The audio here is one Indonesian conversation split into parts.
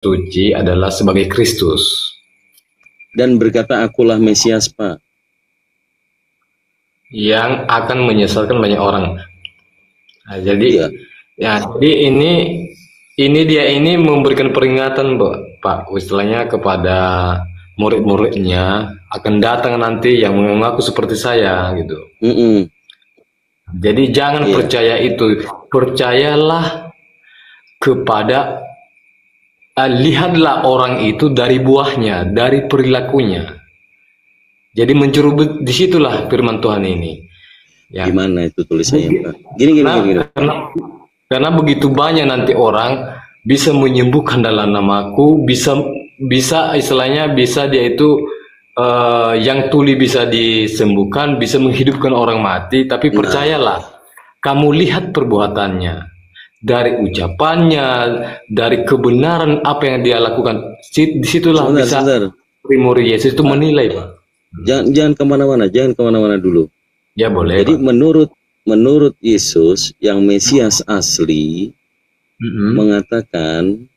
suci adalah sebagai Kristus. Dan berkata, akulah Mesias, Pak. Yang akan menyesatkan banyak orang. Nah, jadi Iya. ya, jadi ini dia ini memberikan peringatan, Pak, istilahnya kepada murid-muridnya akan datang nanti yang mengaku seperti saya gitu. Mm-mm. Jadi jangan Iya. percaya itu, percayalah kepada lihatlah orang itu dari buahnya, dari perilakunya. Jadi mencurut disitulah firman Tuhan ini. Ya. Gimana itu tulisannya, Pak? Gini. Karena begitu banyak nanti orang bisa menyembuhkan dalam namaku, bisa istilahnya bisa dia itu yang tuli bisa disembuhkan, bisa menghidupkan orang mati, tapi percayalah, kamu lihat perbuatannya, dari ucapannya, dari kebenaran apa yang dia lakukan, disitulah bisa murid Yesus itu menilai, Pak. Jangan kemana-mana dulu. Ya boleh. Jadi Pak, menurut Yesus yang Mesias asli mengatakan,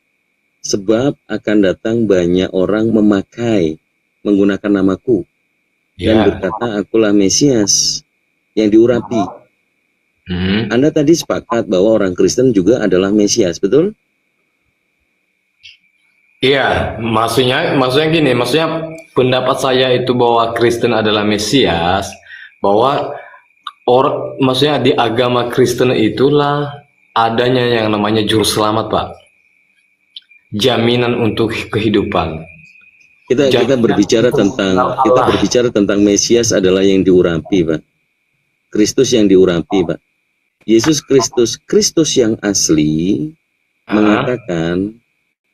sebab akan datang banyak orang menggunakan namaku dan berkata, akulah Mesias yang diurapi. Anda tadi sepakat bahwa orang Kristen juga adalah Mesias, betul? Iya, maksudnya gini, maksudnya pendapat saya itu bahwa Kristen adalah Mesias, bahwa maksudnya di agama Kristen itulah adanya yang namanya juru selamat, Pak. Jaminan untuk kehidupan. Kita berbicara tentang Mesias adalah yang diurapi, Pak. Kristus yang diurapi, Pak. Yesus Kristus yang asli mengatakan,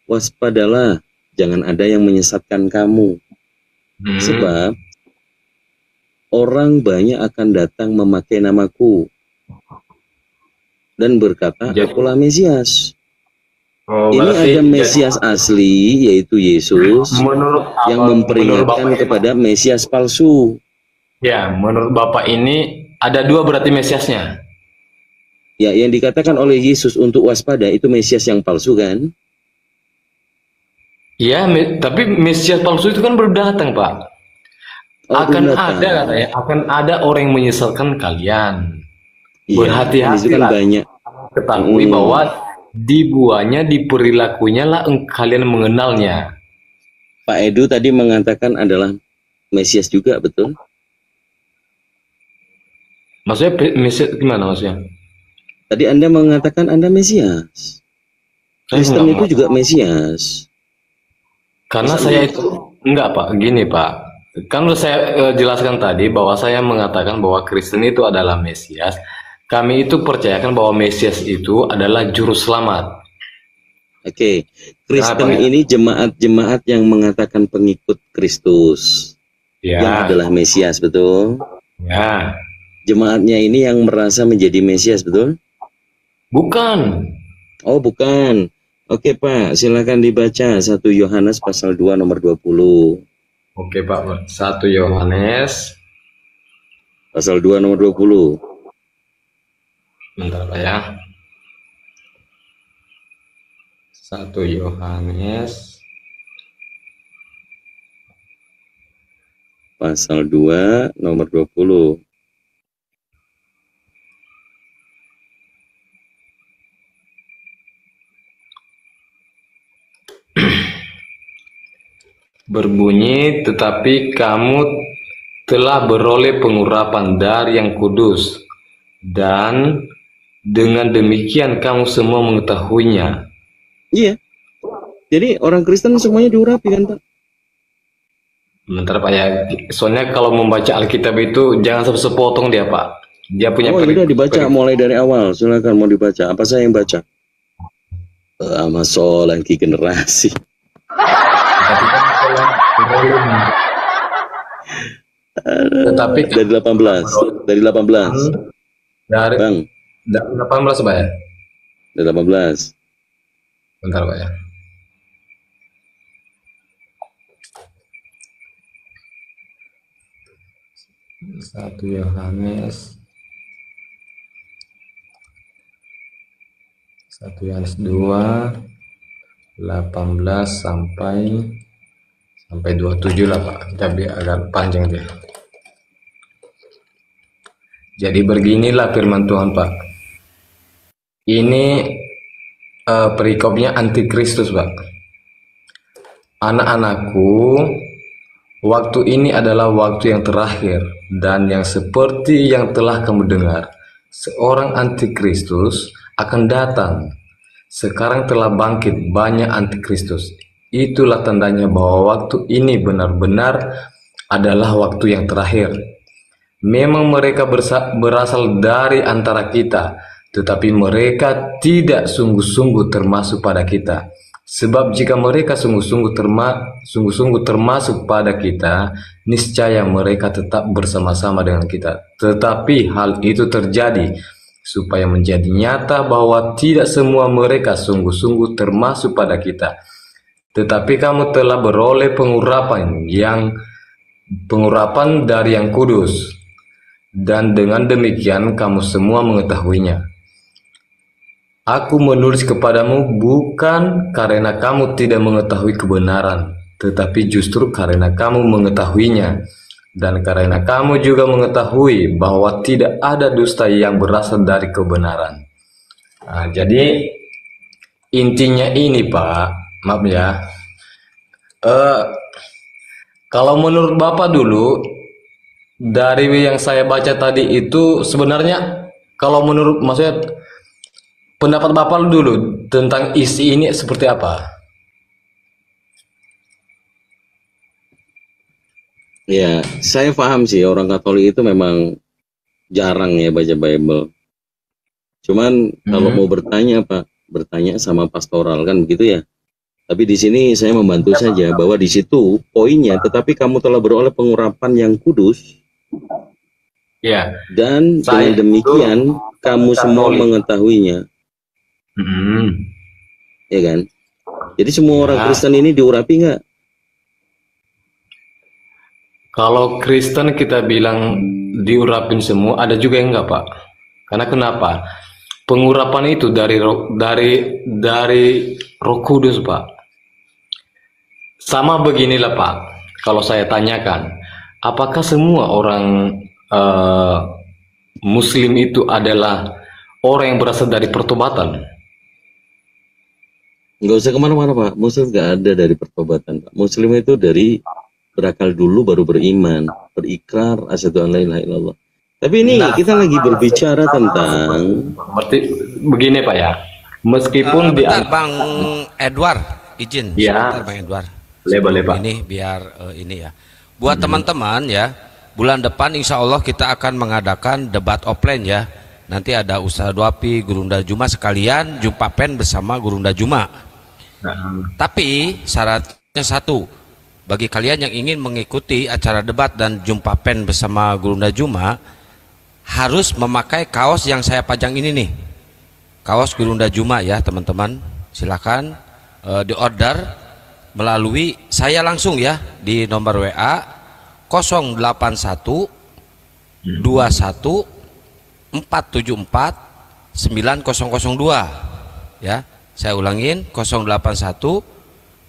waspadalah, jangan ada yang menyesatkan kamu. Sebab orang banyak akan datang memakai namaku dan berkata, akulah Mesias. Ini ada Mesias asli, yaitu Yesus, yang memperingatkan kepada Mesias palsu. Ya, menurut Bapak ini ada dua berarti Mesiasnya. Ya, yang dikatakan oleh Yesus untuk waspada itu Mesias yang palsu, kan? Ya, tapi Mesias palsu itu kan baru datang, Pak. Akan ada katanya, akan ada orang yang menyesalkan kalian. Berhati-hati kan banyak. Ketahui bahwa di buahnya, di perilakunya lah kalian mengenalnya. Pak Edu tadi mengatakan adalah Mesias juga, betul? Maksudnya Mesias gimana maksudnya? Tadi Anda mengatakan Anda Mesias. Kristen itu juga Mesias. Karena saya itu enggak, Pak. Gini, Pak. Kan saya jelaskan tadi bahwa saya mengatakan bahwa Kristen itu adalah Mesias. Kami itu percayakan bahwa Mesias itu adalah juru selamat. Oke, Kristen ini jemaat-jemaat yang mengatakan pengikut Kristus, yang adalah Mesias, betul? Ya. Jemaatnya ini yang merasa menjadi Mesias, betul? Bukan. Oh, bukan. Oke, Pak, silakan dibaca 1 Yohanes pasal 2 nomor 20. Oke, Pak. 1 Yohanes pasal 2 nomor 20. Bentar, Pak ya. 1 Yohanes pasal 2 nomor 20. Berbunyi, tetapi kamu telah beroleh pengurapan dari yang kudus, dan dengan demikian kamu semua mengetahuinya. Iya. Jadi orang Kristen semuanya diurapi, kan, Pak? Bentar, Pak ya. Soalnya kalau membaca Alkitab itu jangan sepotong dia, Pak. Dia punya udah dibaca mulai dari awal. Silakan mau dibaca. Apa saya yang baca? Lama soalan generasi. Tetapi dari 18. Dari 18. Dari Bang. 18, Pak ya? Dari 18. Bentar, Pak ya. Satu Yohanes 2 18 sampai 27 lah Pak, kita biar agak panjang dia. Jadi beginilah firman Tuhan Pak. Ini perikopnya antikristus Pak. Anak-anakku, waktu ini adalah waktu yang terakhir, dan yang seperti yang telah kamu dengar, seorang antikristus akan datang. Sekarang telah bangkit banyak antikristus. Itulah tandanya bahwa waktu ini benar-benar adalah waktu yang terakhir. Memang mereka berasal dari antara kita, tetapi mereka tidak sungguh-sungguh termasuk pada kita. Sebab jika mereka sungguh-sungguh termasuk pada kita, niscaya mereka tetap bersama-sama dengan kita. Tetapi hal itu terjadi supaya menjadi nyata bahwa tidak semua mereka sungguh-sungguh termasuk pada kita. Tetapi kamu telah beroleh pengurapan dari Yang Kudus, dan dengan demikian kamu semua mengetahuinya. Aku menulis kepadamu bukan karena kamu tidak mengetahui kebenaran, tetapi justru karena kamu mengetahuinya, dan karena kamu juga mengetahui bahwa tidak ada dusta yang berasal dari kebenaran. Nah, jadi intinya ini Pak, maaf ya. Kalau menurut Bapak dulu, dari yang saya baca tadi itu sebenarnya, kalau menurut maksudnya pendapat Bapak dulu tentang isi ini seperti apa? Ya, saya paham sih orang Katolik itu memang jarang ya baca Bible. Cuman kalau mau bertanya Pak, bertanya sama pastoral kan begitu ya. Tapi di sini saya membantu saja bahwa di situ poinnya, tetapi kamu telah beroleh pengurapan yang kudus. Ya. Dan dengan demikian kamu semua mengetahuinya. Ya kan? Jadi semua orang Kristen ini diurapi nggak? Kalau Kristen kita bilang diurapin semua, ada juga yang enggak Pak. Karena kenapa? Pengurapan itu dari Roh Kudus Pak. Sama beginilah Pak. Kalau saya tanyakan, apakah semua orang Muslim itu adalah orang yang berasal dari pertobatan? Nggak usah kemana-mana Pak. Muslim nggak ada dari pertobatan Pak. Muslim itu dari berakal dulu baru beriman, berikrar asyhadu an la ilaha illallah. Tapi ini kita lagi berbicara tentang seperti begini Pak ya. Meskipun Bang Edward izin sebentar Bang Edward. Boleh Pak. Ini biar ini ya. Buat teman-teman ya, bulan depan insya Allah kita akan mengadakan debat offline ya. Nanti ada Ustadz Dwapi, Gurunda Juma sekalian jumpa pen bersama Gurunda Juma. Tapi syaratnya satu, bagi kalian yang ingin mengikuti acara debat dan jumpa pen bersama Gurunda Juma, harus memakai kaos yang saya pajang ini nih, kaos Gurunda Juma ya teman-teman. Silakan diorder melalui saya langsung ya di nomor WA 081 21 474 9002 ya. Saya ulangin 081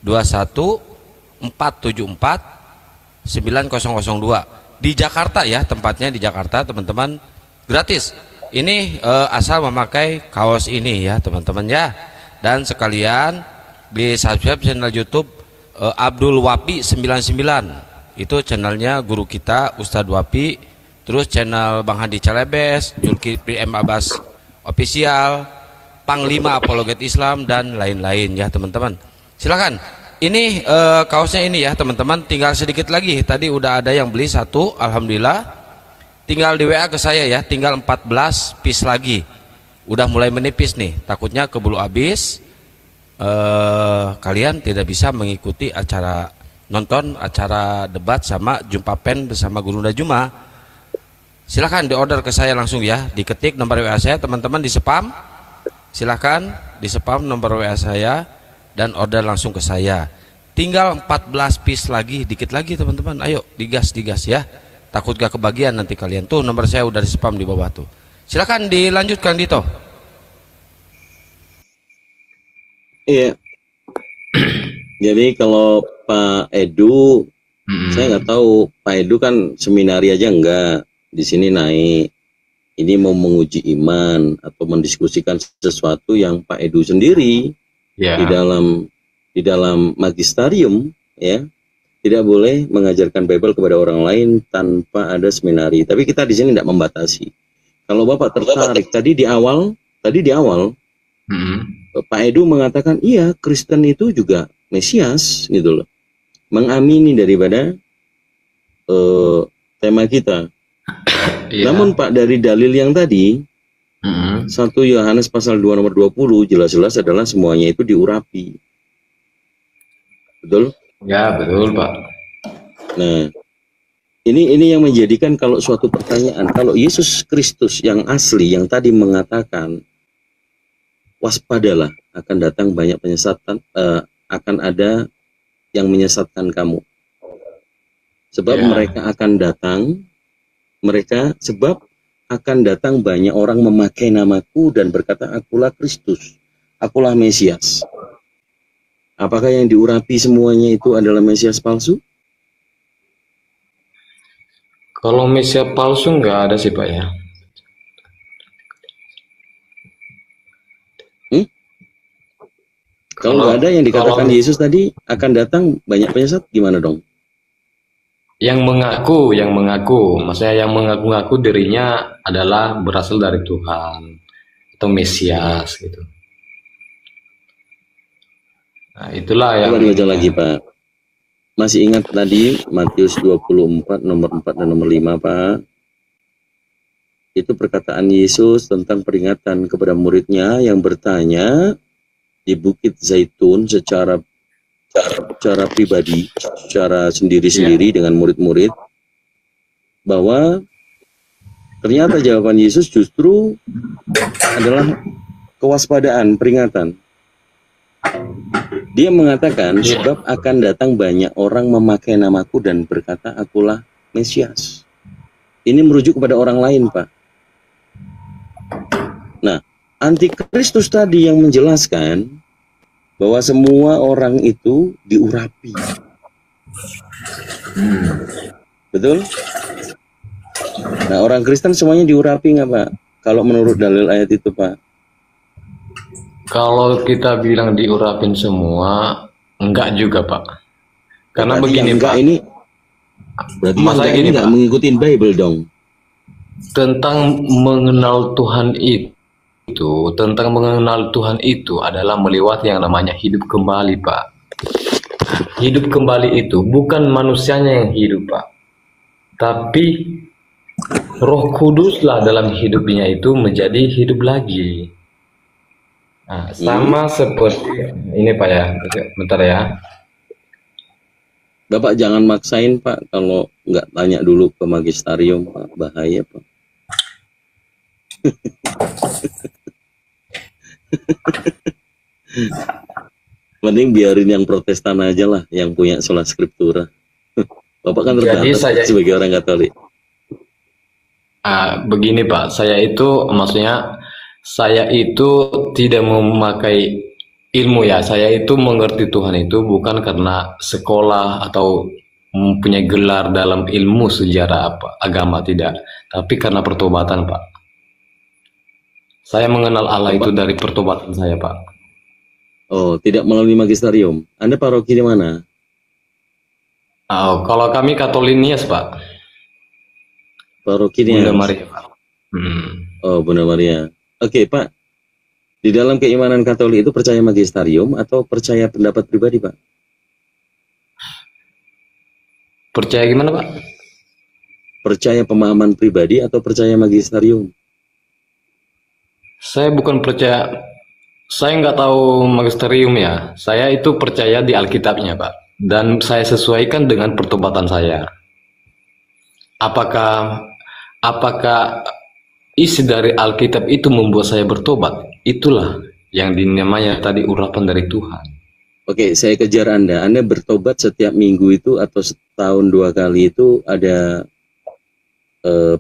21 474 9002 di Jakarta ya, tempatnya di Jakarta teman-teman, gratis. Ini asal memakai kaos ini ya teman-teman ya. Dan sekalian di subscribe channel YouTube Abdul Wapi 99, itu channelnya guru kita Ustadz Wapi. Terus channel Bang Hadi Celebes, Julkifli M. Abbas Official, Panglima Apologet Islam, dan lain-lain ya teman-teman. Silakan. Ini kaosnya ini ya teman-teman, tinggal sedikit lagi. Tadi udah ada yang beli satu, alhamdulillah. Tinggal di WA ke saya ya, tinggal 14 piece lagi. Udah mulai menipis nih, takutnya keburu habis. Kalian tidak bisa mengikuti acara nonton acara debat sama jumpa pen bersama Gurunda Juma. Silahkan diorder ke saya langsung ya, diketik nomor WA saya teman-teman, di spam. Silahkan di spam nomor WA saya dan order langsung ke saya. Tinggal 14 piece lagi, dikit lagi teman-teman. Ayo digas ya, takut gak kebagian nanti kalian. Tuh nomor saya udah di spam di bawah tuh. Silahkan dilanjutkan Dito. Iya, Jadi kalau Pak Edu, saya nggak tahu, Pak Edu kan seminari aja enggak, di sini naik. Ini mau menguji iman atau mendiskusikan sesuatu yang Pak Edu sendiri di dalam magisterium, ya, tidak boleh mengajarkan Bible kepada orang lain tanpa ada seminari. Tapi kita di sini tidak membatasi. Kalau Bapak tertarik, tadi di awal Pak Edu mengatakan iya, Kristen itu juga Mesias, gitu loh, mengamini daripada tema kita. Namun Pak, dari dalil yang tadi 1 Yohanes pasal 2 nomor 20 jelas-jelas adalah semuanya itu diurapi. Betul? Ya, betul, Pak. Nah, ini yang menjadikan kalau suatu pertanyaan, kalau Yesus Kristus yang asli yang tadi mengatakan waspadalah, akan datang banyak penyesatan, akan ada yang menyesatkan kamu. Sebab mereka akan datang banyak orang memakai namaku dan berkata, akulah Kristus, akulah Mesias. Apakah yang diurapi semuanya itu adalah Mesias palsu? Kalau Mesias palsu nggak ada sih, Pak, ya. Kalau nggak ada yang dikatakan Yesus tadi akan datang banyak penyesat, gimana dong? Yang mengaku, maksudnya yang mengaku-ngaku dirinya adalah berasal dari Tuhan atau Mesias gitu. Nah, itulah yang baca lagi, Pak. Masih ingat tadi Matius 24 nomor 4 dan nomor 5, Pak? Itu perkataan Yesus tentang peringatan kepada muridnya yang bertanya di Bukit Zaitun secara pribadi, secara sendiri-sendiri dengan murid-murid, bahwa ternyata jawaban Yesus justru adalah kewaspadaan, peringatan. Dia mengatakan, sebab akan datang banyak orang memakai namaku dan berkata, akulah Mesias. Ini merujuk kepada orang lain, Pak. Nah, Antikristus tadi yang menjelaskan bahwa semua orang itu diurapi. Betul? Nah, orang Kristen semuanya diurapi nggak, Pak? Kalau menurut dalil ayat itu, Pak? Kalau kita bilang diurapin semua, enggak juga, Pak. Karena berarti begini, Pak. Ini berarti masalah ini nggak mengikuti Bible dong. Tentang mengenal Tuhan tentang mengenal Tuhan itu adalah melewati yang namanya hidup kembali, Pak. Hidup kembali itu bukan manusianya yang hidup, Pak, tapi Roh Kuduslah dalam hidupnya itu menjadi hidup lagi. Nah, sama seperti ini, Pak, ya. Bentar ya. Bapak jangan maksain, Pak, kalau nggak tanya dulu ke magisterium, Pak. Bahaya, Pak. Mending biarin yang Protestan aja lah, yang punya sola scriptura. Bapak kan terbatas sebagai orang Katolik. Begini, Pak, saya itu tidak memakai ilmu, ya. Saya itu mengerti Tuhan itu bukan karena sekolah atau mempunyai gelar dalam ilmu sejarah agama, tidak, tapi karena pertobatan, Pak. Saya mengenal Allah itu dari pertobatan saya, Pak. Oh, tidak melalui magisterium. Anda paroki di mana? Kalau kami Katolinias, Pak. Paroki Bunda Maria, Pak. Oh, Bunda Maria. Oke, Pak. Di dalam keimanan Katolik itu percaya magisterium atau percaya pendapat pribadi, Pak? Percaya gimana, Pak? Percaya pemahaman pribadi atau percaya magisterium? Saya bukan percaya, saya nggak tahu magisterium, ya. Saya itu percaya di Alkitabnya, Pak. Dan saya sesuaikan dengan pertobatan saya. Apakah isi dari Alkitab itu membuat saya bertobat? Itulah yang dinamanya tadi urapan dari Tuhan. Oke, saya kejar Anda. Anda bertobat setiap minggu itu atau setahun 2 kali itu ada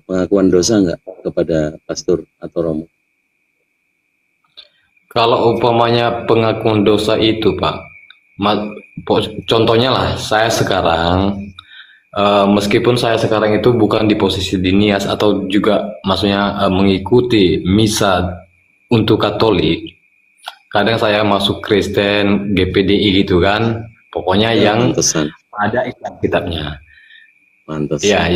pengakuan dosa nggak kepada pastor atau romo? Kalau umpamanya pengakuan dosa itu, Pak, Contohnya lah, saya sekarang meskipun saya sekarang itu bukan di posisi dinias atau juga maksudnya mengikuti misa untuk Katolik, kadang saya masuk Kristen, GPDI gitu kan, pokoknya Ya, yang pantesan. ada iklan kitabnya. Pantesan. Ya,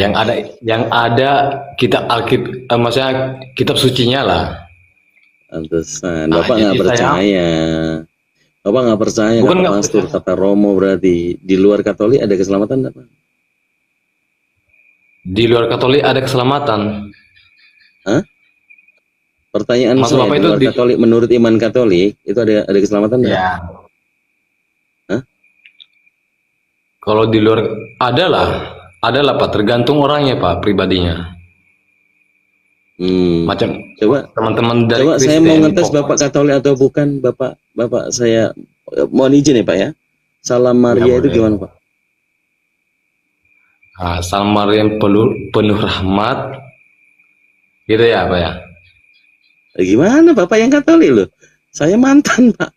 yang ada kitab Alkitab, maksudnya kitab sucinya lah. Pantesan. Nah, Bapak jadi nggak saya percaya. Bapak nggak percaya bukan kata nggak pastor, percaya. kata Romo, berarti di luar Katolik ada keselamatan enggak, Pak? Di luar Katolik ada keselamatan. Hah? Pertanyaan Maksud saya, Bapak di itu luar Katolik, menurut iman Katolik itu ada keselamatan enggak? ya, Hah? kalau di luar adalah Pak, tergantung orangnya Pak, pribadinya. Macam Coba teman-teman dari Coba saya Kristen, mau ngetes Bapak Katolik atau bukan. Bapak saya mohon izin ya Pak ya. Salam ya Maria itu boleh. gimana Pak? Nah, Salam Maria yang penuh rahmat, gitu ya Pak ya. Gimana Bapak yang Katolik loh? Saya mantan Pak.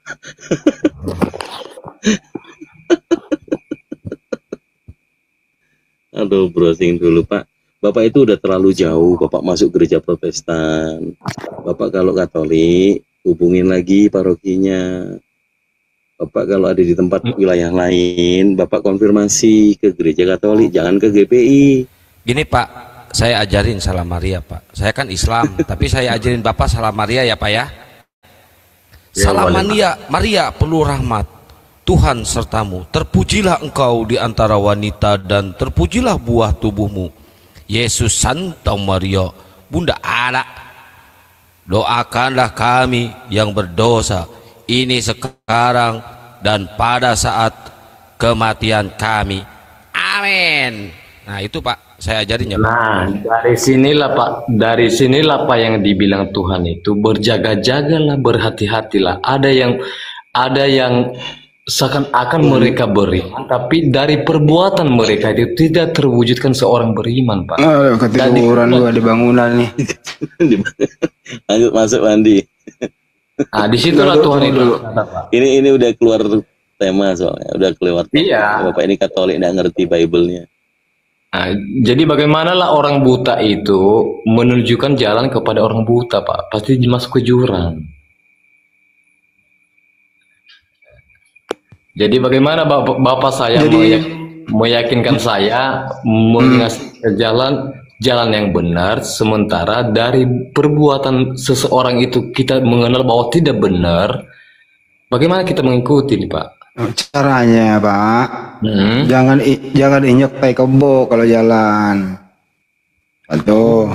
Aduh, browsing dulu Pak. Bapak itu udah terlalu jauh. Bapak masuk gereja Protestan. Bapak kalau Katolik, hubungin lagi parokinya. Bapak kalau ada di tempat wilayah lain, Bapak konfirmasi ke gereja Katolik, jangan ke GPI. Gini Pak, saya ajarin Salam Maria Pak. Saya kan Islam, tapi saya ajarin Bapak Salam Maria ya Pak ya. Salam Maria, Maria penuh rahmat, Tuhan sertamu. Terpujilah engkau di antara wanita dan terpujilah buah tubuhmu, Yesus. Santa Maria, Bunda Anak, doakanlah kami yang berdosa ini sekarang dan pada saat kematian kami. Amin. Nah itu Pak, saya ajarin ya Pak. Nah, dari sinilah Pak yang dibilang Tuhan itu berjaga-jagalah, berhati-hatilah. Ada yang seakan-akan mereka beriman, tapi dari perbuatan mereka itu tidak terwujudkan seorang beriman, Pak. Ketiduran gua di bangunan nih. Lanjut masuk mandi. Nah, disitulah Tuhan itu. Ini udah keluar tema soalnya, udah keluar. Iya. Bapak ini Katolik nggak ngerti Bible-nya. Nah, jadi bagaimanalah orang buta itu menunjukkan jalan kepada orang buta, Pak? Pasti masuk ke jurang. Jadi bagaimana Bapak saya meyakinkan saya mengasih jalan yang benar, sementara dari perbuatan seseorang itu kita mengenal bahwa tidak benar. Bagaimana kita mengikuti nih Pak? Caranya Pak, jangan injek tai kebo kalau jalan. Satu.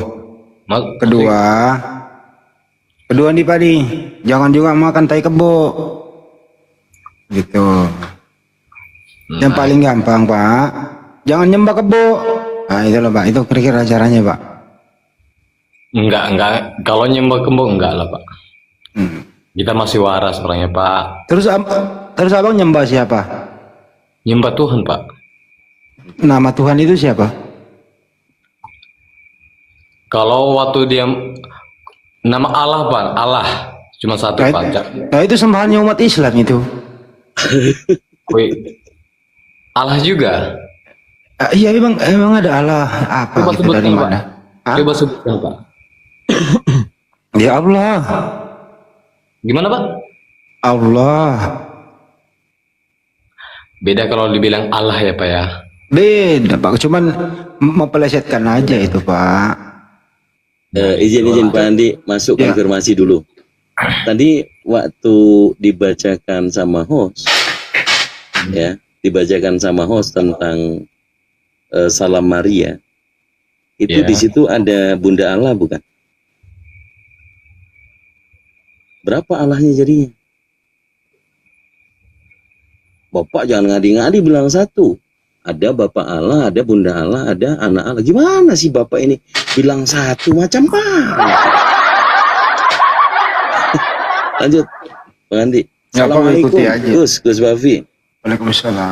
Kedua nih Pak nih, jangan juga makan tai kebo. Gitu. Yang paling gampang Pak, jangan nyembah kebo. Nah itu loh Pak, itu kira-kira caranya Pak. Enggak. Kalau nyembah kebo enggak lah Pak. Kita masih waras orangnya Pak. Terus abang nyembah siapa? Nyembah Tuhan Pak. Nama Tuhan itu siapa? Kalau waktu dia nama Allah Pak, Allah cuma satu Pak. Nah itu sembahannya umat Islam itu. Wih, Allah juga. Iya emang ada Allah apa Coba gitu dari mana? Coba sebutkan Pak. Ya Allah. Gimana Pak? Allah. Beda kalau dibilang Allah ya Pak ya. Beda Pak, cuman mempelesetkan aja itu Pak. Izin Pak Andi masuk konfirmasi dulu. Tadi waktu dibacakan sama host, ya, dibacakan sama host tentang Salam Maria, itu di situ ada Bunda Allah bukan? Berapa Allahnya jadinya? Bapak jangan ngadi-ngadi bilang satu. Ada Bapak Allah, ada Bunda Allah, ada anak Allah. Gimana sih Bapak ini bilang satu macam apa? Lanjut, Bang Andi. Assalamualaikum, Gus Bavi. Waalaikumsalam.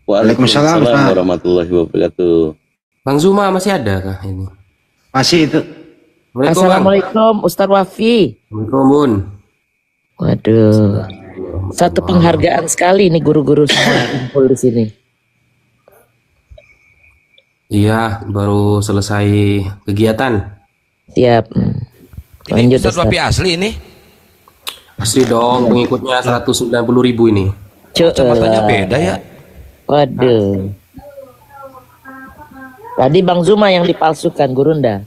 Waalaikumsalam warahmatullahi wabarakatuh. Bang Zuma masih ada kah ini? Masih itu. Assalamualaikum Ustaz Wafi. Waalaikumsalam. Waduh. Satu penghargaan sekali nih guru-guru semua kumpul di sini. Iya, baru selesai kegiatan. Siap. Ini Lanjut Ustadz Ustaz. Wapi asli ini. Asli dong, pengikutnya 190.000 ini. Kacamatanya beda ya. Waduh. Tadi Bang Zuma yang dipalsukan, Gurunda.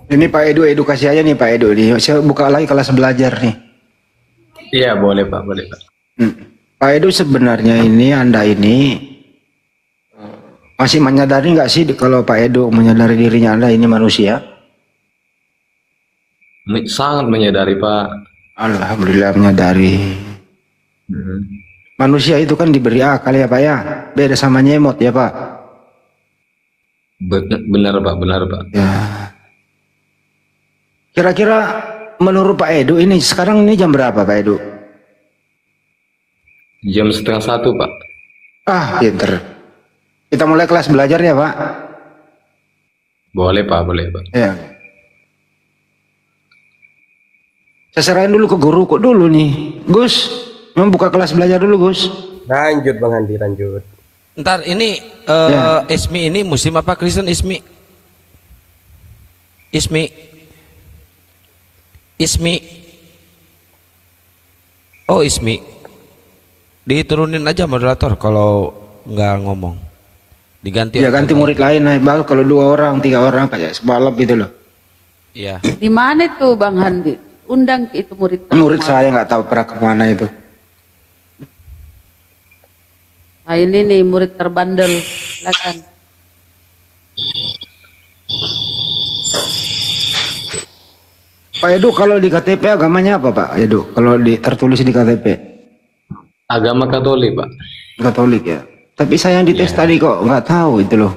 Ini Pak Edu edukasi aja nih Pak Edu nih. Saya buka lagi kelas belajar nih. Iya, boleh Pak, boleh Pak. Pak Edu sebenarnya ini Anda ini masih menyadari nggak sih kalau Pak Edu menyadari dirinya Anda ini manusia? Sangat menyadari Pak. Alhamdulillah menyadari. Manusia itu kan diberi akal ya Pak ya. Beda sama nyemot ya Pak. Benar Pak, benar Pak. Ya. Kira-kira menurut Pak Edu ini sekarang ini jam berapa Pak Edu? Jam 12:30 Pak. Pinter. Kita mulai kelas belajar ya Pak. Boleh Pak, boleh Pak. Ya. Saya serahin dulu ke guru kok dulu nih. Gus, membuka kelas belajar dulu Gus. Lanjut Bang Andi, lanjut. Ntar ini Ismi ini Muslim apa Kristen Ismi? Ismi. Oh Ismi. Diturunin aja moderator kalau nggak ngomong. Diganti. Ya ganti murid lain naik bal kalau 2 orang 3 orang kayak semalam gitu loh. Iya. Di mana tuh Bang Handi? Undang itu murid. Murid saya nggak tahu pernah kemana itu. Nah ini nih murid terbandel. Silakan. Pak Edu kalau di KTP agamanya apa Pak Edu? Kalau tertulis di KTP? Agama Katolik Pak. Katolik ya. Tapi saya yang dites tadi kok nggak tahu itu loh.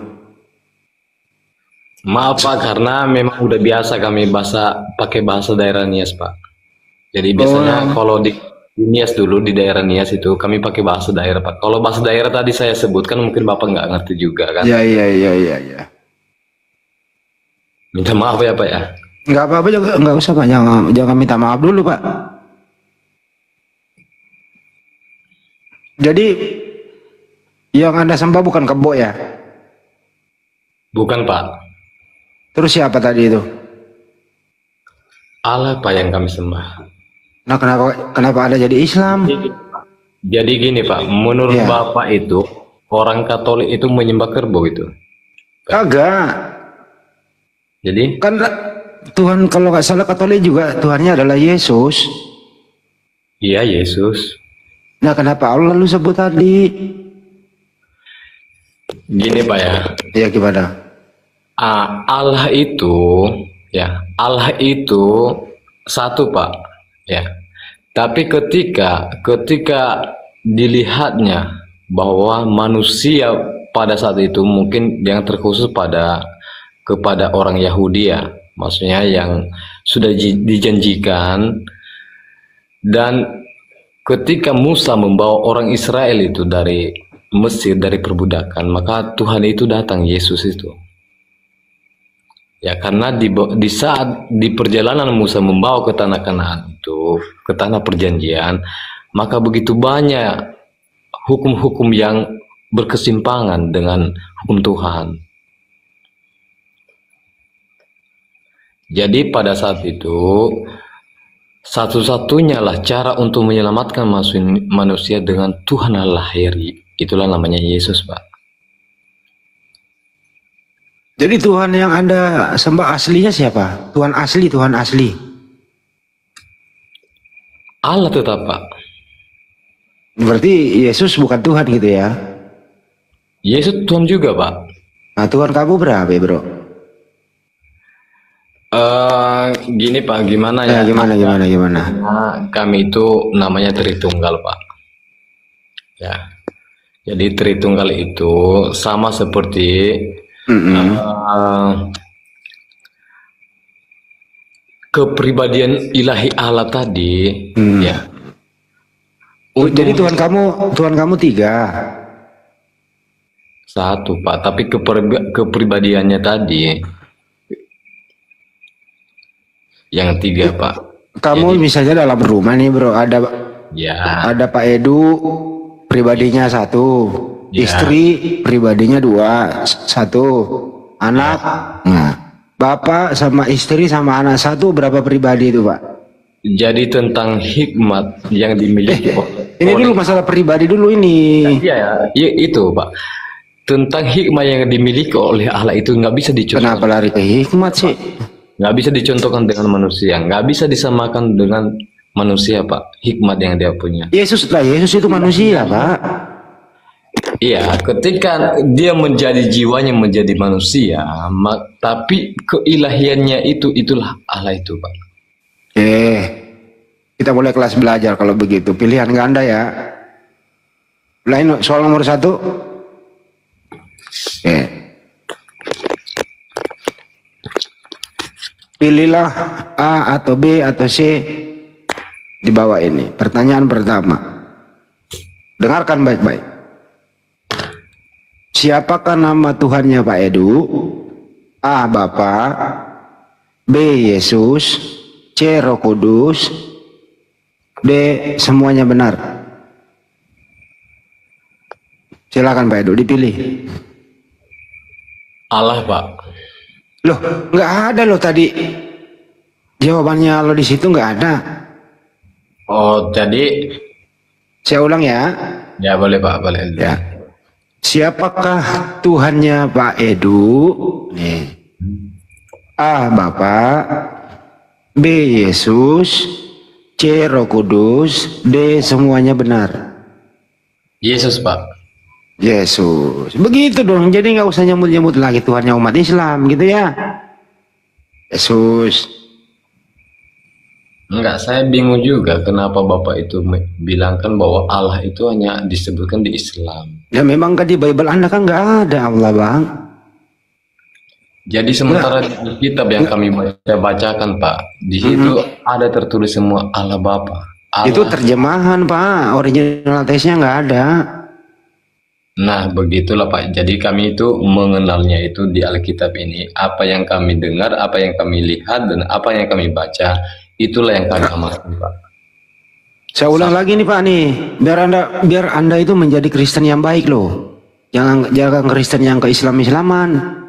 Maaf Pak, karena memang udah biasa kami pakai bahasa daerah Nias Pak. Jadi biasanya kalau di Nias dulu di daerah Nias itu kami pakai bahasa daerah Pak. Kalau bahasa daerah tadi saya sebutkan mungkin Bapak nggak ngerti juga kan? Iya. Minta maaf ya Pak ya. Nggak apa-apa juga, nggak usah Pak. Jangan minta maaf dulu Pak. Jadi yang Anda sembah bukan kebo ya? Bukan Pak. Terus siapa tadi itu? Allah Pak yang kami sembah. Nah kenapa Anda jadi Islam? Jadi gini Pak, menurut Bapak itu orang Katolik itu menyembah kerbau itu? Kagak. Jadi? Kan Tuhan kalau nggak salah Katolik juga Tuhannya adalah Yesus. Iya Yesus. Nah kenapa Allah lu sebut tadi? Gini Pak ya. Ya gimana? Allah itu satu Pak ya. Tapi ketika dilihatnya bahwa manusia pada saat itu mungkin yang terkhusus kepada orang Yahudi ya, maksudnya yang sudah dijanjikan, dan ketika Musa membawa orang Israel itu dari Mesir, dari perbudakan, maka Tuhan itu datang, Yesus itu. Ya, karena di saat di perjalanan Musa membawa ke tanah Kanaan itu, ke tanah perjanjian, maka begitu banyak hukum-hukum yang berkesimpangan dengan hukum Tuhan. Jadi pada saat itu, satu-satunya lah cara untuk menyelamatkan manusia dengan Tuhan lahiri. Itulah namanya Yesus Pak. Jadi Tuhan yang Anda sembah aslinya siapa? Tuhan asli. Allah tetap Pak. Berarti Yesus bukan Tuhan gitu ya? Yesus Tuhan juga Pak. Nah Tuhan kamu berapa bro? Gini Pak, gimana ya? Gimana? Nah, kami itu namanya Tritunggal Pak. Ya. Jadi Tritunggal itu sama seperti kepribadian ilahi Allah tadi, ya. Jadi Tuhan kamu 3. Satu Pak, tapi kepribadiannya tadi yang 3 Pak. Kamu Jadi, misalnya dalam rumah nih bro, ya, ada Pak Edu pribadinya satu, Ya. istri pribadinya dua, satu, anak. Nah, bapak sama istri sama anak satu, berapa pribadi itu Pak? jadi tentang hikmat yang dimiliki Ini dulu masalah pribadi dulu ini. Iya, ya, itu Pak. Tentang hikmah yang dimiliki oleh Allah itu nggak bisa Kenapa dicontohkan. lari ke hikmat sih? Nggak bisa dicontohkan dengan manusia. Nggak bisa disamakan dengan manusia, Pak. Hikmat yang dia punya. Yesus itu manusia Pak. Iya, ketika dia menjadi jiwanya menjadi manusia, tapi keilahiannya itulah Allah itu, Pak. Kita boleh kelas belajar kalau begitu. Pilihan ganda ya. Lain soal nomor 1. Pilihlah A atau B atau C di bawah ini. Pertanyaan pertama. Dengarkan baik-baik. Siapakah nama Tuhannya Pak Edu? A. Bapa, B. Yesus, C. Roh Kudus, D. Semuanya benar. Silakan Pak Edu dipilih. Allah, Pak. Loh, nggak ada loh tadi. Jawabannya lo di situ nggak ada. Oh, jadi Saya ulang ya. ya boleh, Pak, boleh. Ya. Siapakah Tuhannya Pak Edu? Nih. A. Bapa, B. Yesus, C. Roh Kudus, D. Semuanya benar. Yesus, Pak. Yesus. Begitu dong. Jadi nggak usah nyebut-nyebut lagi Tuhannya umat Islam gitu ya. Yesus. Enggak, saya bingung juga kenapa Bapak itu bilangkan bahwa Allah itu hanya disebutkan di Islam. Ya memang kan di Bible Anda kan nggak ada Allah bang. Jadi sementara di kitab yang kami bacakan, Pak, di situ ada tertulis semua Allah Bapa. Allah. Itu terjemahan Pak. Original teksnya nggak ada. Nah, begitulah Pak. Jadi kami itu mengenalnya itu di Alkitab ini. Apa yang kami dengar, apa yang kami lihat, dan apa yang kami baca, itulah yang kami amalkan, Pak. Saya ulang lagi nih Pak nih, biar anda itu menjadi Kristen yang baik loh. Jangan Kristen yang ke-Islam-Islaman.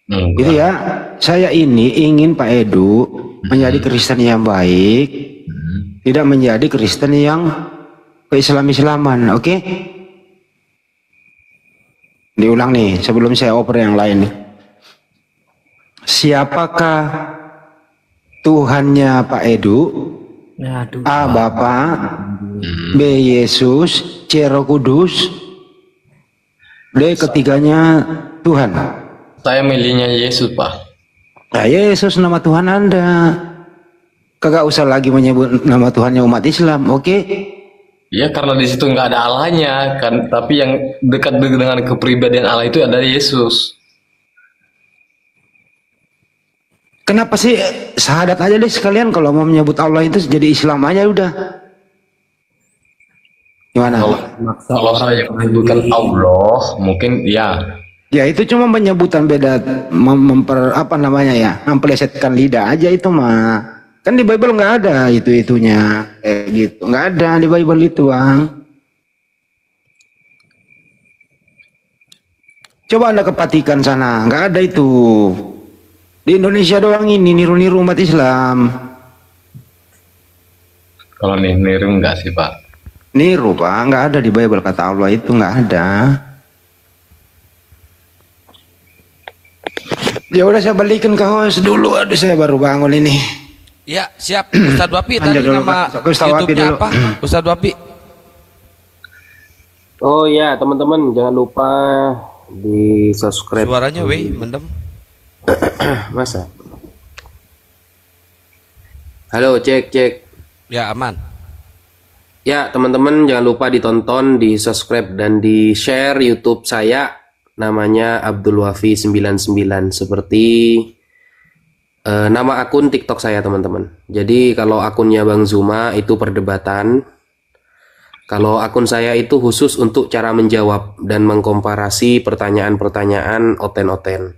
Gitu ya. Saya ini ingin Pak Edu menjadi Kristen yang baik, tidak menjadi Kristen yang ke-Islam-Islaman, oke? Diulang nih sebelum saya oper yang lain nih. Siapakah Tuhannya Pak Edu? A. Bapa, B. Yesus, C. Roh Kudus, D. Ketiganya Tuhan. Saya milihnya Yesus, Pak. Nah, Yesus nama Tuhan Anda. Kagak usah lagi menyebut nama Tuhannya umat Islam, oke? Ya, karena di situ nggak ada Allahnya, kan. Tapi yang dekat dengan kepribadian Allah itu adalah Yesus. Kenapa sih syahadat aja deh sekalian kalau mau menyebut Allah itu jadi Islam aja udah. Gimana? Kalau saya menyebutkan Allah, mungkin ya. Ya itu cuma penyebutan beda, apa namanya ya, mempelesetkan lidah aja itu mah. Kan di Bible nggak ada itunya, gitu, nggak ada di Bible itu bang. Coba anda ke Vatikan sana, nggak ada itu. Di Indonesia doang ini niru-niru umat Islam. Kalau niru enggak sih, Pak? Niru Pak, nggak ada di Bible kata Allah itu nggak ada. Ya udah saya balikin ke host dulu, aduh saya baru bangun ini. Ya siap. Ustadz Wapi tadi Lanjut dulu, nama Pak. Ustadz Wapi YouTube-nya dulu. apa? Ustadz Wapi. Oh ya teman-teman jangan lupa di subscribe. Suaranya weh mendem. Masa? Halo cek. Ya aman. Ya teman-teman jangan lupa ditonton, di subscribe dan di share YouTube saya. Namanya Abdul Wafi 99 seperti nama akun TikTok saya teman-teman. Jadi kalau akunnya Bang Zuma itu perdebatan. Kalau akun saya itu khusus untuk cara menjawab dan mengkomparasi pertanyaan-pertanyaan oten-oten.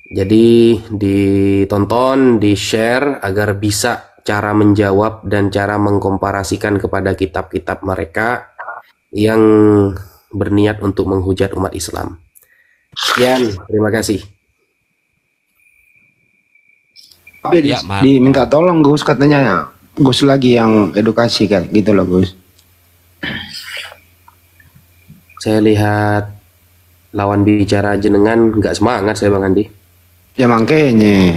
Jadi ditonton, di-share agar bisa cara menjawab dan cara mengkomparasikan kepada kitab-kitab mereka yang berniat untuk menghujat umat Islam. Sekian, terima kasih. Ya, Diminta tolong Gus, katanya Gus lagi yang edukasi kan gitu loh Gus. Saya lihat lawan bicara jenengan nggak semangat saya Bang Andi. Ya makanya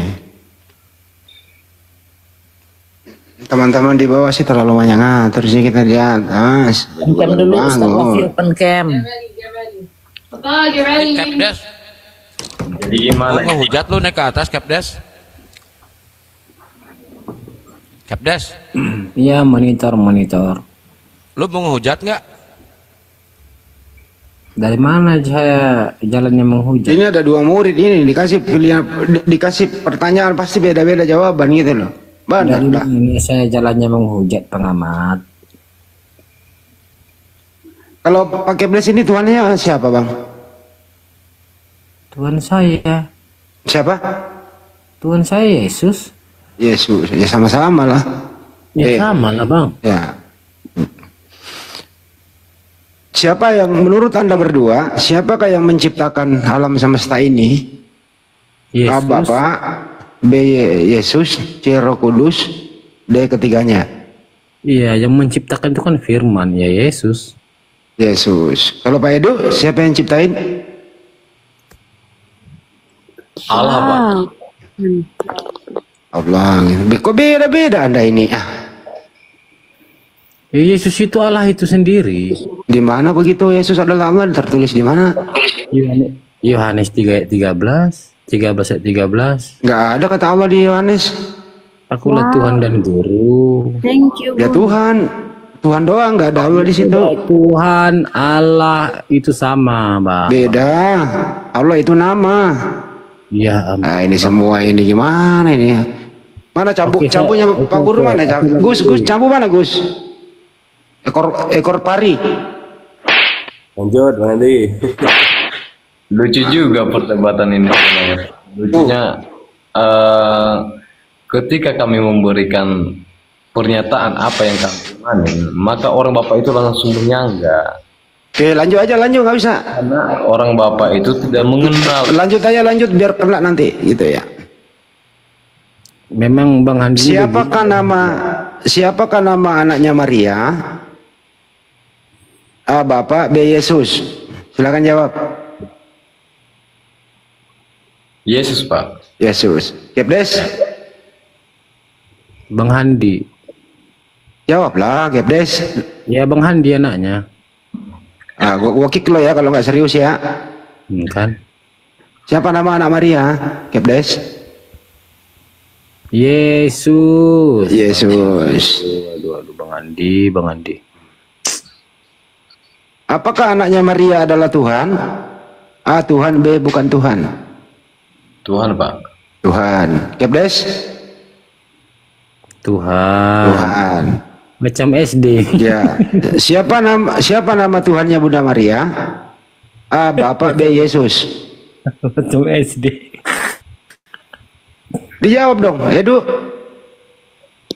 teman-teman di bawah sih terlalu banyak ngatur sih, kita di atas. Open cam dulu, Ustaz Wafi, open cam. Kapdes. Jadi gimana? Mau hujat lu naik ke atas, Kapdes. Kapdes. Iya, monitor. Lu mau ngehujat nggak? Dari mana saya jalannya menghujat? Ini ada 2 murid ini dikasih pilihan, dikasih pertanyaan pasti beda-beda jawaban gitu loh. Dari ini saya jalannya menghujat pengamat. Kalau pakai bless ini tuannya siapa Bang? Tuhan saya. Siapa? Tuhan saya Yesus. Yesus. Ya sama-sama lah. Ya sama lah Bang. Ya. Siapa yang menurut Anda berdua, siapakah yang menciptakan alam semesta ini? Yesus. A Bapak, B Yesus, C Roh Kudus, D ketiganya. Iya, yang menciptakan itu kan firman, ya Yesus. Yesus. Kalau Pak Edu, siapa yang ciptain? Allah, Pak. Allah. Kok beda-beda Anda ini? Ya, Yesus itu Allah itu sendiri. Di mana begitu Yesus adalah Allah? Tertulis di mana? Yohanes 3 ayat 13 ayat 13. Nggak ada kata Allah di Yohanes. Akulah Tuhan dan Guru. Thank you. Ya Tuhan doang, nggak ada Allah di situ. Tuhan Allah itu sama, Bang. Beda. Allah itu nama. Iya. Nah, ini semua ini gimana ini? Mana campunya Pak Guru mana? Gus, campu mana Gus? Ekor pari. Lanjut Bang Andi. Lucu juga perdebatan ini. Lucunya ketika kami memberikan pernyataan apa yang kami imani, maka orang bapak itu langsung menyangga. Oke, lanjut nggak bisa. Karena orang bapak itu tidak mengenal. Lanjut biar kena nanti gitu ya. Memang Bang Handi. Siapakah nama anaknya Maria? A Bapak, B Yesus. Silakan jawab. Yesus, Pak. Yesus. Kepdes. Bang Handi. Jawablah, Kepdes. Ya Bang Handi anaknya. Gua kick lo ya kalau nggak serius ya. Kan. Siapa nama anak Maria? Kepdes. Yesus. Aduh, Bang Handi. Apakah anaknya Maria adalah Tuhan? A Tuhan, B bukan Tuhan. Tuhan, Pak. Tuhan. Kepdes. Tuhan. Macam SD. Ya. Siapa nama Tuhannya Bunda Maria? A Bapak, B Yesus. Macam SD. Dijawab dong, Edu.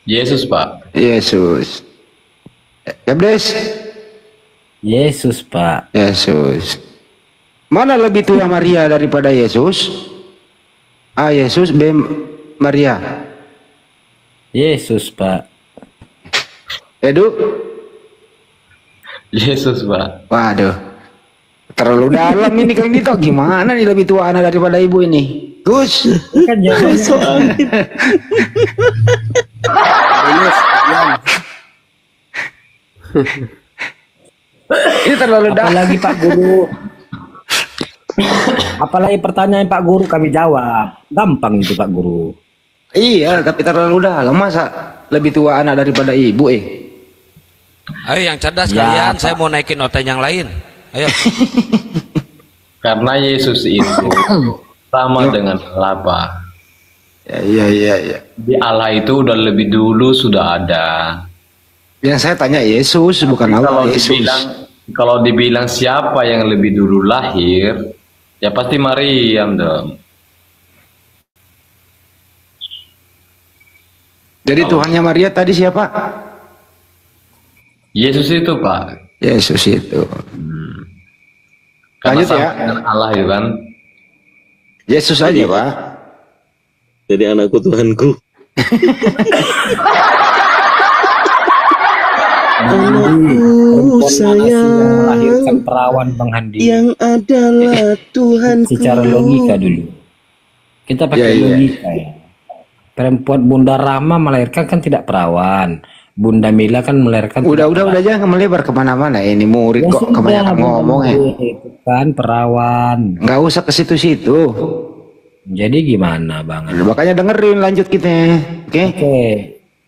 Yesus, Pak. Yesus. Kepdes. Yesus, Pak. Yesus. Mana lebih tua Maria daripada Yesus? A Yesus, B Maria. Yesus, Pak. Edu. Yesus, Pak. Waduh, terlalu dalam ini kali ini toh. Gimana nih lebih tua anak daripada ibu ini? Gus. Kan jangan soal. Ini terlalu dalam. Apalagi Pak Guru. Apalagi pertanyaan Pak Guru kami jawab. Gampang itu Pak Guru. Iya, tapi terlalu dalam. Masa lebih tua anak daripada ibu Ayo yang cerdas Ya, kalian, Pak. saya mau naikin noten yang lain. Ayo. Karena Yesus itu sama dengan Allah, Pak. Iya. Di Allah itu udah lebih dulu sudah ada. Yang saya tanya Yesus, bukan Allah. Yesus. Kalau dibilang siapa yang lebih dulu lahir, ya pasti Maryam dong. Jadi Tuhannya Maria tadi siapa? Yesus itu Pak. Yesus itu. Karena Lanjut ya. sama dengan Allah itu kan. Yesus aja Pak. Jadi anakku Tuhanku. Anakku sayang melahirkan perawan Bang Handi. Yang adalah Tuhan. Secara logika dulu. Kita pakai logika ya. Perempuan Bunda Rama melahirkan kan tidak perawan. Bunda Mila kan melahirkan. Udah jangan melebar kemana-mana. Ini murid Ya kok sudah, kebanyakan ngomong ya. Itu kan perawan. Nggak usah ke situ-situ. Jadi gimana Bang? Makanya dengerin, lanjut kita. Oke? Oke.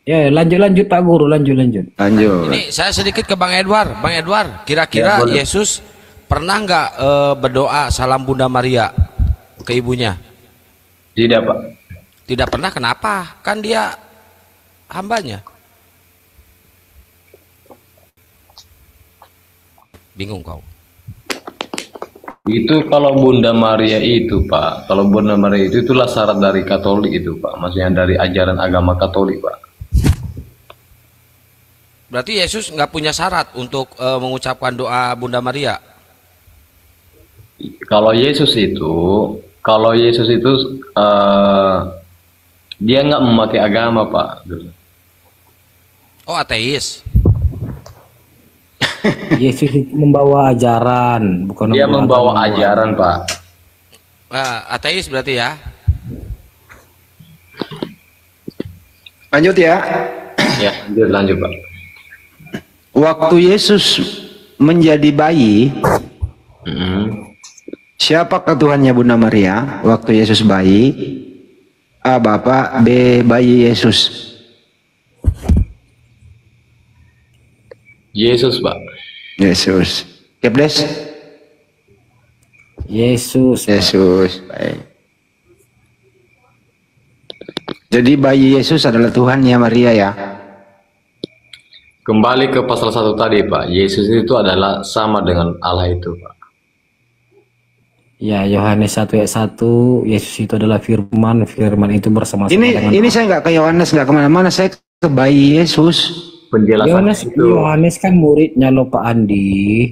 Ya lanjut Pak Guru, lanjut. Lanjut. Ini saya sedikit ke Bang Edward. Bang Edward, kira-kira Yesus pernah nggak berdoa salam Bunda Maria ke ibunya? Tidak Pak. Tidak pernah, kenapa? Kan dia hambanya. Bingung kau. Itu kalau Bunda Maria itu Pak, kalau Bunda Maria itu itulah syarat dari Katolik itu Pak, maksudnya dari ajaran agama Katolik Pak. Berarti Yesus nggak punya syarat untuk mengucapkan doa Bunda Maria? Kalau Yesus itu dia nggak memakai agama Pak. Oh, ateis. Yesus itu membawa ajaran, bukan Dia membawa ajaran Pak. Ateis berarti ya? Lanjut ya. Ya, lanjut Pak. Waktu Yesus menjadi bayi, siapakah Tuhannya Bunda Maria? Waktu Yesus bayi, A. Bapak, B. Bayi Yesus. Yesus Pak. Yesus. Keples? Yesus. Baik. Jadi bayi Yesus adalah Tuhannya Maria ya. Kembali ke pasal 1 tadi Pak, Yesus itu adalah sama dengan Allah itu Pak. Ya, Yohanes 1 ayat 1, Yesus itu adalah firman itu bersama-sama dengan Ini saya nggak ke Yohanes, nggak kemana-mana, saya ke bayi Yesus. Penjelasan Yohanes kan muridnya loh Pak Andi.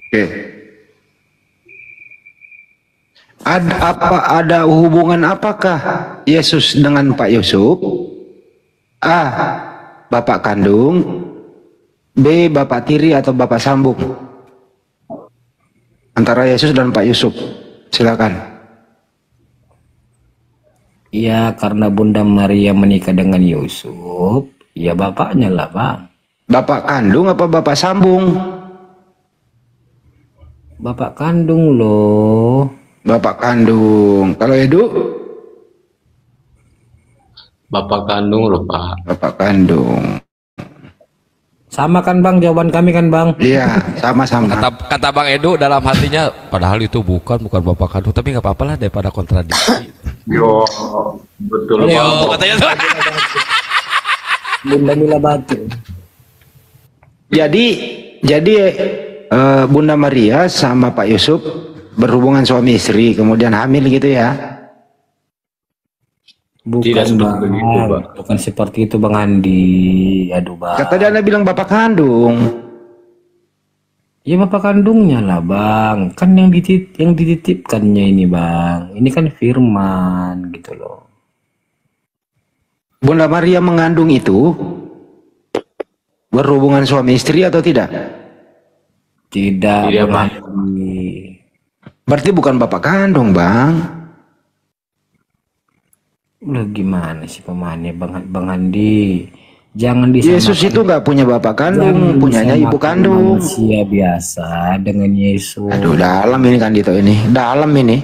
Oke. Ada hubungan apakah Yesus dengan Pak Yusuf? A. Bapak kandung, B. Bapak tiri atau bapak sambung antara Yesus dan Pak Yusuf. Silakan. Iya, karena Bunda Maria menikah dengan Yusuf, ya bapaknya lah Bang. Bapak kandung apa bapak sambung? Bapak kandung loh. Bapak kandung. Kalau Edu? Bapak kandung loh Pak. Bapak kandung. Sama kan Bang, jawaban kami kan Bang? Iya, sama-sama. Kata Bang Edu dalam hatinya, padahal itu bukan bapak kandung, tapi nggak apa-apa lah daripada kontradiksi. Yo, betul Yo, katanya tuh. Bunda Mila Batu. Jadi Bunda Maria sama Pak Yusuf berhubungan suami istri, kemudian hamil gitu ya? Bukan Tidak seperti Bang, begitu, Bang. bukan seperti itu Bang Andi. Aduh Bang. Kata dia Anda bilang bapak kandung. Ya bapak kandungnya lah Bang. Kan yang dititipkannya ini Bang. Ini kan firman gitu loh. Bunda Maria mengandung itu berhubungan suami istri atau tidak? Tidak Iya, Bang Bang. Andi. Berarti bukan bapak kandung, Bang. Loh gimana sih pamannya Bang Andi? Jangan disamakan. Yesus itu nggak punya bapak kandung, Jangan punyanya ibu disamakan kandung. Manusia biasa dengan Yesus. Aduh, dalam ini kan Dito ini. Dalam ini.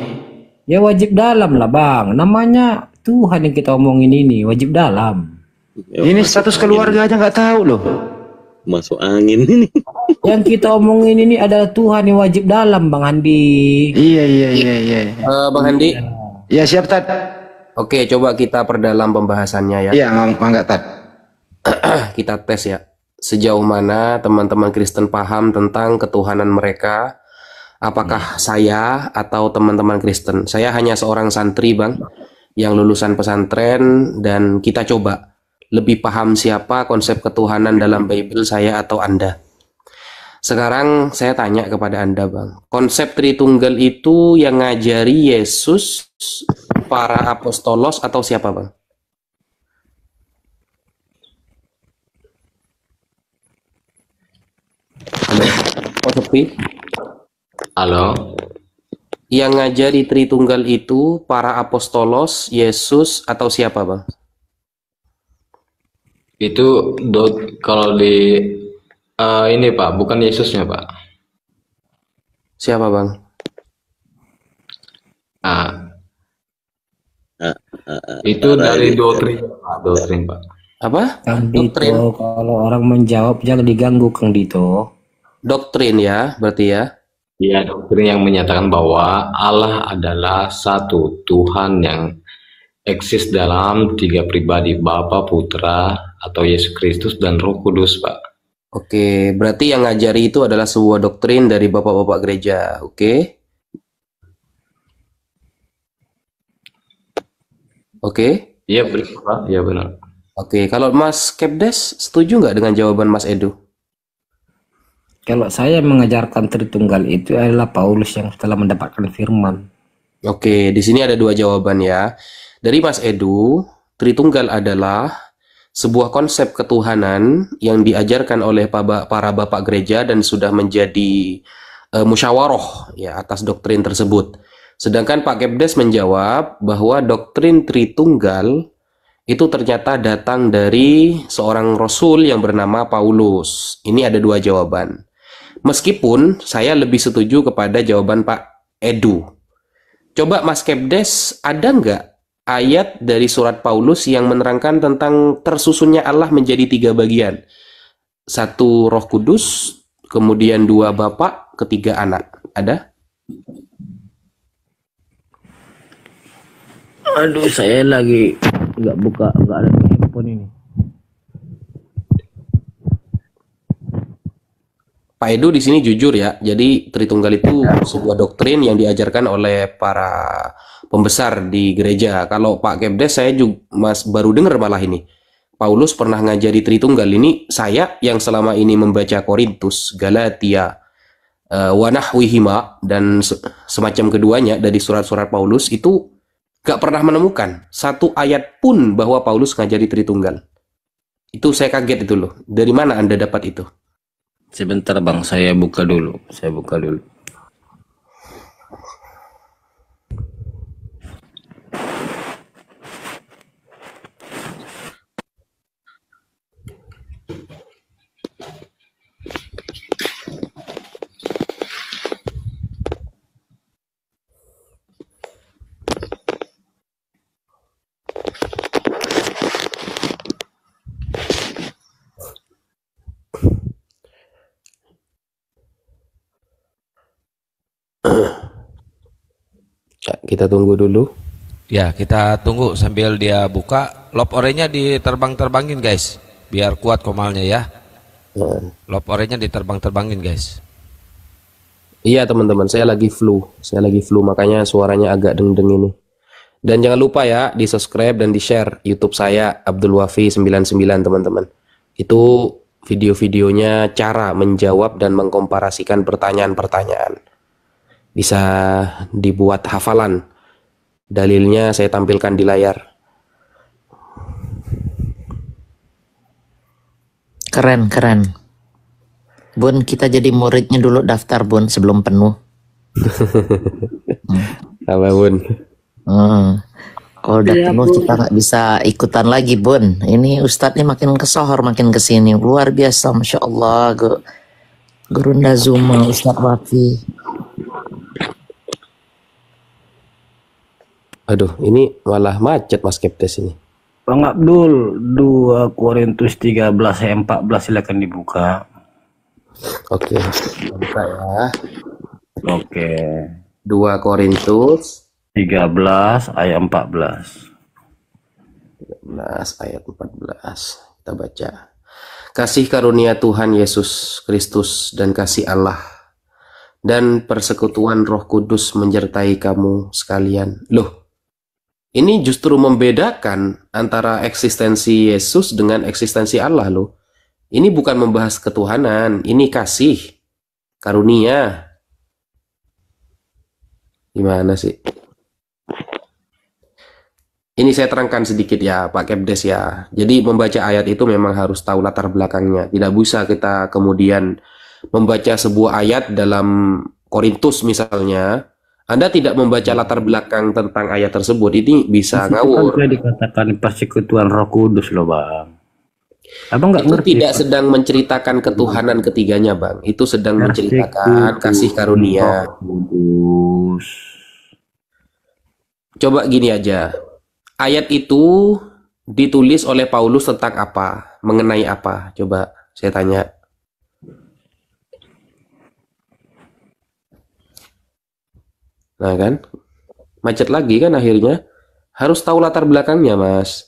Ya wajib dalam lah Bang. Namanya Tuhan yang kita omongin ini wajib dalam. Ini status keluarga aja nggak tahu loh. Masuk angin ini. Yang kita omongin ini adalah Tuhan yang wajib dalam Bang Andi. Iya. Bang Handi, Ya siap, Tad. oke, coba kita perdalam pembahasannya ya. Iya, nggak, Tad. Kita tes ya. Sejauh mana teman-teman Kristen paham tentang ketuhanan mereka? Apakah saya atau teman-teman Kristen? Saya hanya seorang santri, Bang, yang lulusan pesantren, dan kita coba lebih paham siapa konsep ketuhanan dalam Bible, saya atau Anda. Sekarang saya tanya kepada Anda, Bang. Konsep Tritunggal itu yang ngajari Yesus, para apostolos, atau siapa, Bang? Halo? Oh, sepi? Halo. Yang ngajari Tritunggal itu para apostolos, Yesus, atau siapa, Bang? Itu kalau di ini Pak, bukan Yesusnya Pak. Siapa, Bang? Itu dari doktrin Pak. Doktrin Pak. Apa? Kang Doktrin. Dito, kalau orang menjawab jangan diganggu, Kang Dito. Doktrin ya, berarti ya. Ya, doktrin yang menyatakan bahwa Allah adalah satu Tuhan yang eksis dalam 3 pribadi, Bapa, Putra, atau Yesus Kristus dan Roh Kudus, Pak. Oke, berarti yang ngajari itu adalah sebuah doktrin dari bapak-bapak gereja, oke? Oke? Iya, benar, Pak. Iya, benar. Oke, kalau Mas Kepdes setuju nggak dengan jawaban Mas Edu? Kalau saya mengajarkan Tritunggal itu adalah Paulus yang setelah mendapatkan firman. Oke, di sini ada 2 jawaban ya. Dari Mas Edu, Tritunggal adalah sebuah konsep ketuhanan yang diajarkan oleh para bapak gereja dan sudah menjadi musyawarah ya atas doktrin tersebut. Sedangkan Pak Kepdes menjawab bahwa doktrin Tritunggal itu ternyata datang dari seorang rasul yang bernama Paulus. Ini ada 2 jawaban. Meskipun saya lebih setuju kepada jawaban Pak Edu. Coba Mas Kepdes, ada nggak ayat dari surat Paulus yang menerangkan tentang tersusunnya Allah menjadi 3 bagian? 1 Roh Kudus, kemudian 2 Bapa, 3 Anak. Ada? Aduh, saya lagi nggak ada di handphone ini. Pak Edu di sini jujur ya. Jadi Tritunggal itu sebuah doktrin yang diajarkan oleh para pembesar di gereja. Kalau Pak Kepdes saya juga baru dengar malah ini. Paulus pernah ngajari Tritunggal. Ini saya yang selama ini membaca Korintus, Galatia, wa nahwihima dan semacam keduanya dari surat-surat Paulus itu gak pernah menemukan 1 ayat pun bahwa Paulus ngajari Tritunggal. Itu saya kaget itu loh. Dari mana Anda dapat itu? Sebentar Bang, saya buka dulu. Ya, kita tunggu dulu. Ya, kita tunggu sambil dia buka. Lop orenya diterbang-terbangin guys, biar kuat komalnya ya. Lop orenya diterbang-terbangin guys. Iya teman-teman, saya lagi flu, makanya suaranya agak deng-deng ini. Dan jangan lupa ya, di subscribe dan di share YouTube saya Abdul Wafi 99 teman-teman. Itu video-videonya cara menjawab dan mengkomparasikan pertanyaan-pertanyaan. Bisa dibuat hafalan. Dalilnya saya tampilkan di layar. Keren. Bun, kita jadi muridnya dulu daftar Bun sebelum penuh. Apa Bun? Kalau udah penuh kita nggak bisa ikutan lagi Bun. Ini Ustadz ini makin kesohor makin kesini. Luar biasa, Masya Allah. Gurunda Zuma, Ustadz Wafi. Aduh, ini malah macet Mas Kepdes ini. Bang Abdul, 2 Korintus 13 ayat 14 silakan dibuka. Oke, buka ya. Oke. 2 Korintus 13 ayat 14. 13 ayat 14. Kita baca. Kasih karunia Tuhan Yesus Kristus dan kasih Allah dan persekutuan Roh Kudus menyertai kamu sekalian. Loh, Ini justru membedakan antara eksistensi Yesus dengan eksistensi Allah loh. Ini bukan membahas ketuhanan, ini kasih, karunia. Gimana sih? Ini saya terangkan sedikit ya Pak Kepdes ya. Jadi membaca ayat itu memang harus tahu latar belakangnya. Tidak bisa kita kemudian membaca sebuah ayat dalam Korintus misalnya, Anda tidak membaca latar belakang tentang ayat tersebut, ini bisa ngawur. Kan dikatakan persekutuan Roh Kudus loh Bang. Abang nggak Itu ngerti. tidak sedang menceritakan ketuhanan ketiganya Bang. Itu sedang menceritakan kasih karunia. Kudus. Coba gini aja. Ayat itu ditulis oleh Paulus tentang apa? Mengenai apa? Coba saya tanya. Nah kan, macet lagi kan akhirnya. Harus tahu latar belakangnya Mas.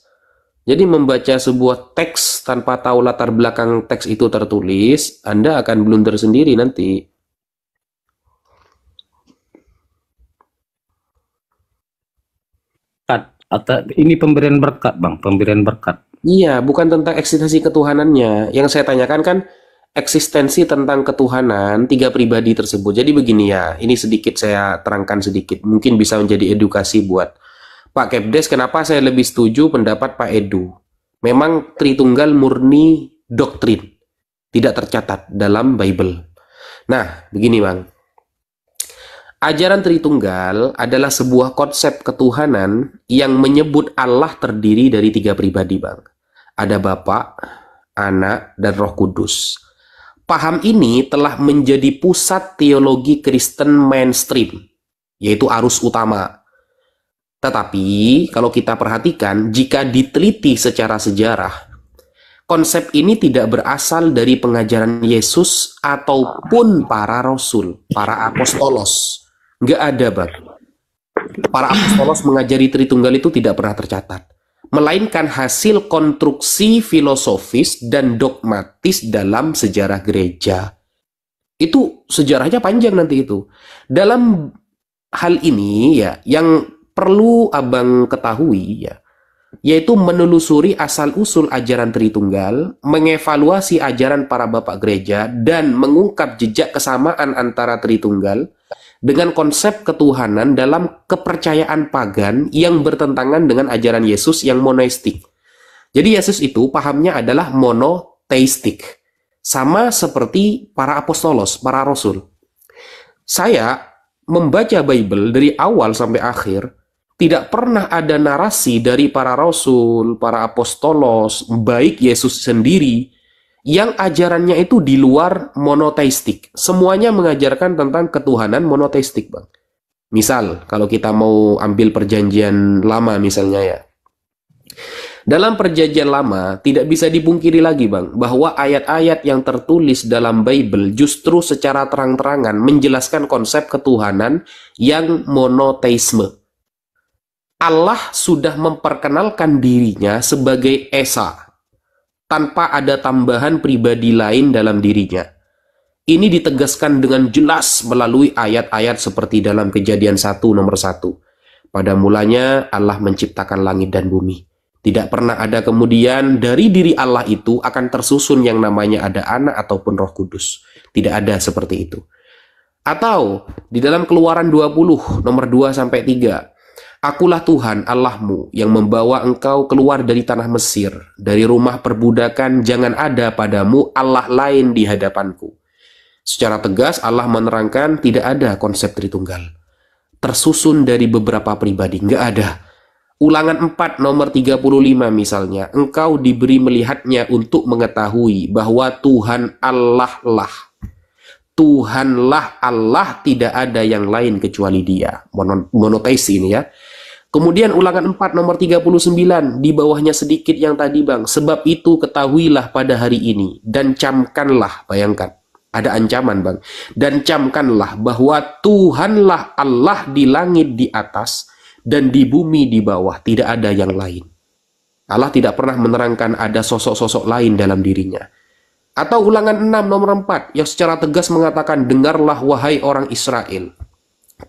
Jadi membaca sebuah teks tanpa tahu latar belakang teks itu tertulis, Anda akan blunder sendiri nanti. Atau ini pemberian berkat Bang, pemberian berkat. Iya, bukan tentang eksistensi ketuhanannya. Yang saya tanyakan kan eksistensi tentang ketuhanan tiga pribadi tersebut. Jadi begini ya, ini sedikit saya terangkan sedikit. Mungkin bisa menjadi edukasi buat Pak Kepdes. Kenapa saya lebih setuju pendapat Pak Edu? Memang Tritunggal murni doktrin, tidak tercatat dalam Bible. Nah, begini Bang. Ajaran Tritunggal adalah sebuah konsep ketuhanan yang menyebut Allah terdiri dari tiga pribadi, Bang. Ada Bapa, Anak, dan Roh Kudus. Paham ini telah menjadi pusat teologi Kristen mainstream, yaitu arus utama. Tetapi, kalau kita perhatikan, jika diteliti secara sejarah, konsep ini tidak berasal dari pengajaran Yesus ataupun para rasul, para apostolos. Nggak ada, Bang. Para apostolos mengajari Tritunggal itu tidak pernah tercatat. Melainkan hasil konstruksi filosofis dan dogmatis dalam sejarah gereja. Itu sejarahnya panjang nanti itu. Dalam hal ini ya, yang perlu Abang ketahui ya, yaitu menelusuri asal-usul ajaran Tritunggal, mengevaluasi ajaran para bapak gereja, dan mengungkap jejak kesamaan antara Tritunggal dengan konsep ketuhanan dalam kepercayaan pagan yang bertentangan dengan ajaran Yesus yang monoistik. Jadi Yesus itu pahamnya adalah monoteistik, sama seperti para apostolos, para rasul. Saya membaca Bible dari awal sampai akhir, tidak pernah ada narasi dari para rasul, para apostolos, baik Yesus sendiri, yang ajarannya itu di luar monoteistik. Semuanya mengajarkan tentang ketuhanan monoteistik, Bang. Misal, kalau kita mau ambil perjanjian lama misalnya ya. Dalam perjanjian lama, tidak bisa dipungkiri lagi, Bang, bahwa ayat-ayat yang tertulis dalam Bible justru secara terang-terangan menjelaskan konsep ketuhanan yang monoteisme. Allah sudah memperkenalkan dirinya sebagai Esa, tanpa ada tambahan pribadi lain dalam dirinya. Ini ditegaskan dengan jelas melalui ayat-ayat seperti dalam Kejadian 1 nomor 1. Pada mulanya Allah menciptakan langit dan bumi. Tidak pernah ada kemudian dari diri Allah itu akan tersusun yang namanya ada Anak ataupun Roh Kudus. Tidak ada seperti itu. Atau di dalam Keluaran 20 nomor 2 sampai 3. Akulah Tuhan Allahmu yang membawa engkau keluar dari tanah Mesir, dari rumah perbudakan. Jangan ada padamu Allah lain di hadapanku. Secara tegas Allah menerangkan tidak ada konsep Tritunggal tersusun dari beberapa pribadi, nggak ada. Ulangan 4 nomor 35 misalnya, engkau diberi melihatnya untuk mengetahui bahwa Tuhan Allah lah. Tuhanlah Allah, tidak ada yang lain kecuali Dia. Monoteis ini ya. Kemudian ulangan 4 nomor 39, di bawahnya sedikit yang tadi, Bang. Sebab itu ketahuilah pada hari ini dan camkanlah, bayangkan. Ada ancaman, Bang. Dan camkanlah bahwa Tuhanlah Allah di langit di atas dan di bumi di bawah, tidak ada yang lain. Allah tidak pernah menerangkan ada sosok-sosok lain dalam dirinya. Atau ulangan 6 nomor 4 yang secara tegas mengatakan, dengarlah wahai orang Israel,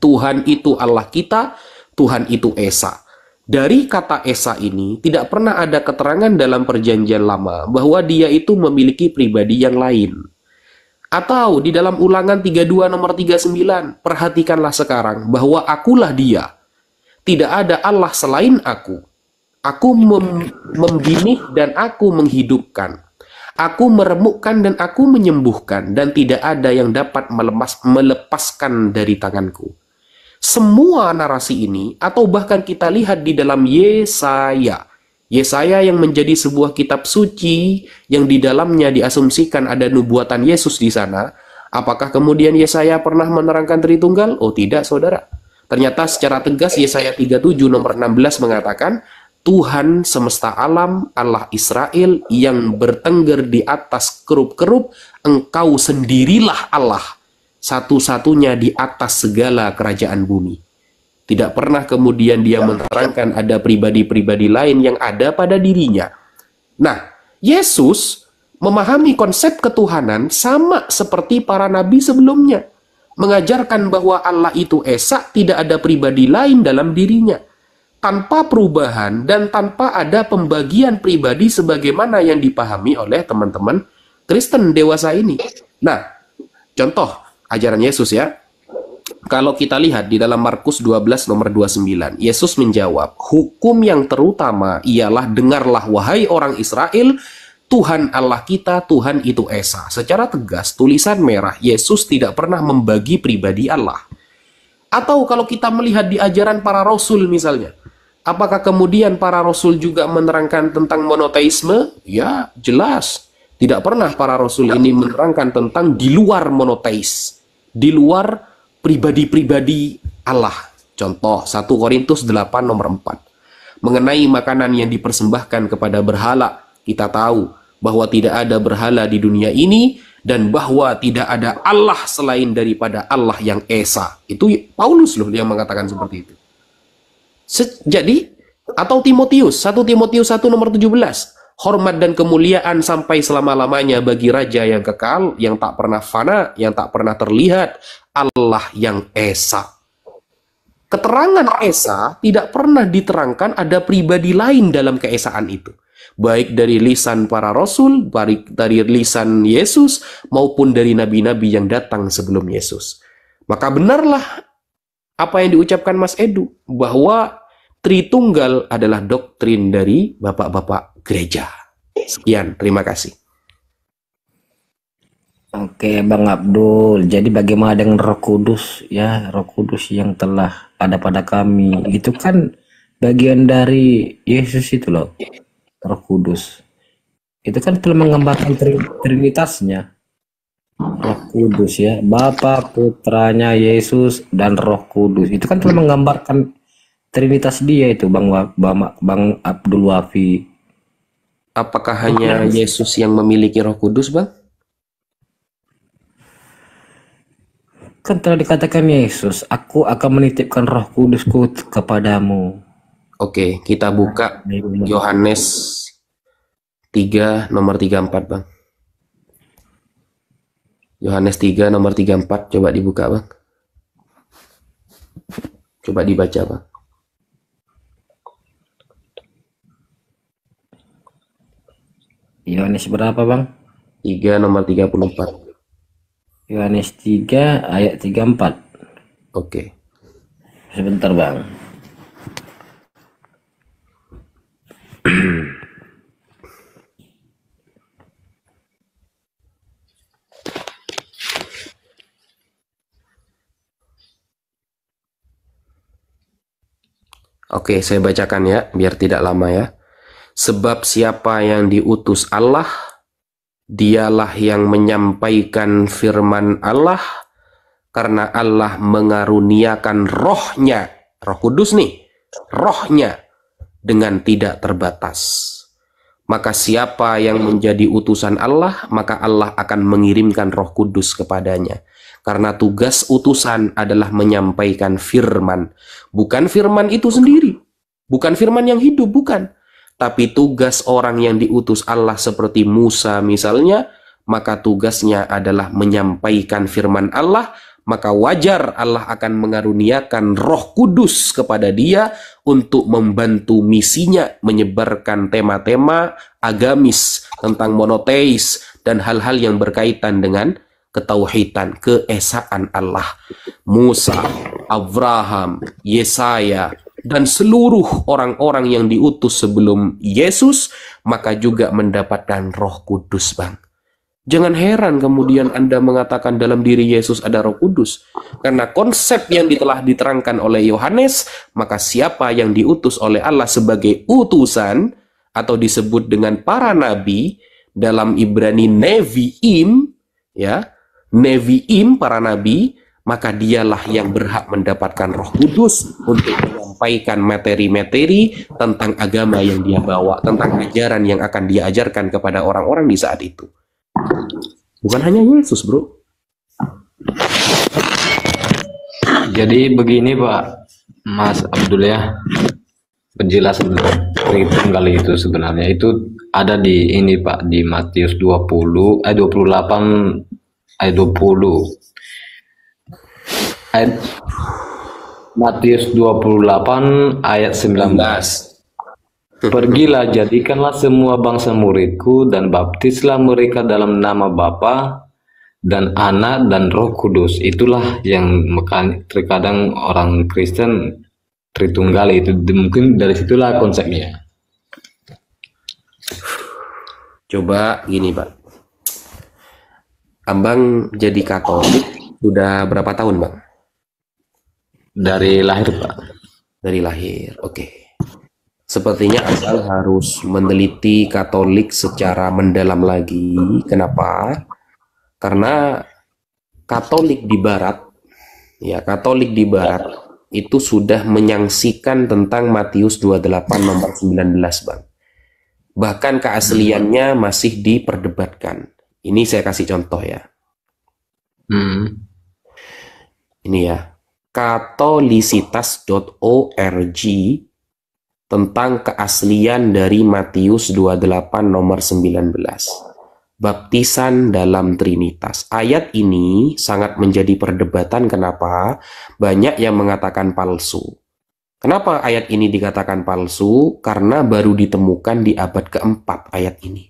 Tuhan itu Allah kita, Tuhan itu Esa. Dari kata Esa ini tidak pernah ada keterangan dalam perjanjian lama bahwa dia itu memiliki pribadi yang lain. Atau di dalam Ulangan 32 nomor 39, perhatikanlah sekarang bahwa akulah dia. Tidak ada Allah selain aku. Aku membinih dan aku menghidupkan. Aku meremukkan dan aku menyembuhkan, dan tidak ada yang dapat melepaskan dari tanganku. Semua narasi ini, atau bahkan kita lihat di dalam Yesaya. Yesaya yang menjadi sebuah kitab suci, yang di dalamnya diasumsikan ada nubuatan Yesus di sana. Apakah kemudian Yesaya pernah menerangkan Tritunggal? Oh tidak, saudara. Ternyata secara tegas Yesaya 37 nomor 16 mengatakan, Tuhan semesta alam, Allah Israel yang bertengger di atas kerup-kerup, engkau sendirilah Allah, satu-satunya di atas segala kerajaan bumi. Tidak pernah kemudian dia menerangkan ada pribadi-pribadi lain yang ada pada dirinya. Nah, Yesus memahami konsep ketuhanan sama seperti para nabi sebelumnya. Mengajarkan bahwa Allah itu Esa, tidak ada pribadi lain dalam dirinya. Tanpa perubahan dan tanpa ada pembagian pribadi sebagaimana yang dipahami oleh teman-teman Kristen dewasa ini. Nah, contoh ajaran Yesus ya. Kalau kita lihat di dalam Markus 12 nomor 29, Yesus menjawab, hukum yang terutama ialah dengarlah wahai orang Israel, Tuhan Allah kita, Tuhan itu Esa. Secara tegas, tulisan merah, Yesus tidak pernah membagi pribadi Allah. Atau kalau kita melihat di ajaran para rasul misalnya, apakah kemudian para rasul juga menerangkan tentang monoteisme? Ya, jelas. Tidak pernah para rasul ini menerangkan tentang di luar monoteis, di luar pribadi-pribadi Allah. Contoh 1 Korintus 8 nomor 4. Mengenai makanan yang dipersembahkan kepada berhala, kita tahu bahwa tidak ada berhala di dunia ini dan bahwa tidak ada Allah selain daripada Allah yang Esa. Itu Paulus loh yang mengatakan seperti itu. Jadi, atau Timotius, 1 Timotius 1 nomor 17. Hormat dan kemuliaan sampai selama-lamanya bagi Raja yang kekal, yang tak pernah fana, yang tak pernah terlihat, Allah yang Esa. Keterangan Esa tidak pernah diterangkan ada pribadi lain dalam keesaan itu. Baik dari lisan para rasul, baik dari lisan Yesus, maupun dari nabi-nabi yang datang sebelum Yesus. Maka benarlah apa yang diucapkan Mas Edu, bahwa Tritunggal adalah doktrin dari bapak-bapak gereja. Sekian, terima kasih. Oke, Bang Abdul. Jadi bagaimana dengan Roh Kudus ya? Roh Kudus yang telah ada pada kami. Itu kan bagian dari Yesus itu loh. Roh Kudus. Itu kan telah menggambarkan trinitasnya. Roh Kudus ya. Bapa, Putranya Yesus dan Roh Kudus. Itu kan telah menggambarkan trinitas dia itu, Bang Abdul Wafi. Apakah hanya Yesus yang memiliki Roh Kudus, Bang? Kan telah dikatakan Yesus, aku akan menitipkan Roh Kudusku kepadamu. Oke, kita buka Yohanes 3 nomor 34, Bang. Yohanes 3 nomor 34, coba dibuka, Bang. Coba dibaca, Bang. Yohanes berapa, Bang? 3 nomor 34. Yohanes 3 ayat 34. Oke. Sebentar, Bang. Oke, saya bacakan ya, biar tidak lama ya. Sebab siapa yang diutus Allah, dialah yang menyampaikan firman Allah, karena Allah mengaruniakan rohnya, Roh Kudus nih, rohnya dengan tidak terbatas. Maka siapa yang menjadi utusan Allah, maka Allah akan mengirimkan Roh Kudus kepadanya. Karena tugas utusan adalah menyampaikan firman. Bukan firman itu sendiri, bukan firman yang hidup, bukan. Tapi tugas orang yang diutus Allah seperti Musa misalnya, maka tugasnya adalah menyampaikan firman Allah, maka wajar Allah akan mengaruniakan Roh Kudus kepada dia untuk membantu misinya menyebarkan tema-tema agamis tentang monoteis dan hal-hal yang berkaitan dengan ketauhidan, keesaan Allah. Musa, Abraham, Yesaya, dan seluruh orang-orang yang diutus sebelum Yesus, maka juga mendapatkan Roh Kudus, Bang. Jangan heran kemudian Anda mengatakan dalam diri Yesus ada Roh Kudus. Karena konsep yang telah diterangkan oleh Yohanes, maka siapa yang diutus oleh Allah sebagai utusan, atau disebut dengan para nabi, dalam Ibrani Nevi'im, ya, Nevi'im, para nabi, maka dialah yang berhak mendapatkan Roh Kudus untuk menyampaikan materi-materi tentang agama yang dia bawa, tentang ajaran yang akan dia ajarkan kepada orang-orang di saat itu. Bukan hanya Yesus, bro. Jadi begini Pak Mas Abdul ya, penjelasan Tritunggal itu sebenarnya itu ada di ini Pak, di Matius 20 ayat 28 ayat 20. Matius 28 ayat 19. Pergilah, jadikanlah semua bangsa muridku dan baptislah mereka dalam nama Bapa dan Anak dan Roh Kudus. Itulah yang terkadang orang Kristen Tritunggal itu, mungkin dari situlah konsepnya. Coba gini Pak, Abang jadi Katolik sudah berapa tahun Bang? Dari lahir Pak. Dari lahir, oke. Sepertinya Abang harus meneliti Katolik secara mendalam lagi. Kenapa? Karena Katolik di Barat, ya Katolik di Barat itu sudah menyaksikan tentang Matius 28 nomor 19 Bang. Bahkan keasliannya masih diperdebatkan. Ini saya kasih contoh ya. Ini ya, katolisitas.org tentang keaslian dari Matius 28 nomor 19. Baptisan dalam Trinitas. Ayat ini sangat menjadi perdebatan. Kenapa? Banyak yang mengatakan palsu. Kenapa ayat ini dikatakan palsu? Karena baru ditemukan di abad keempat ayat ini.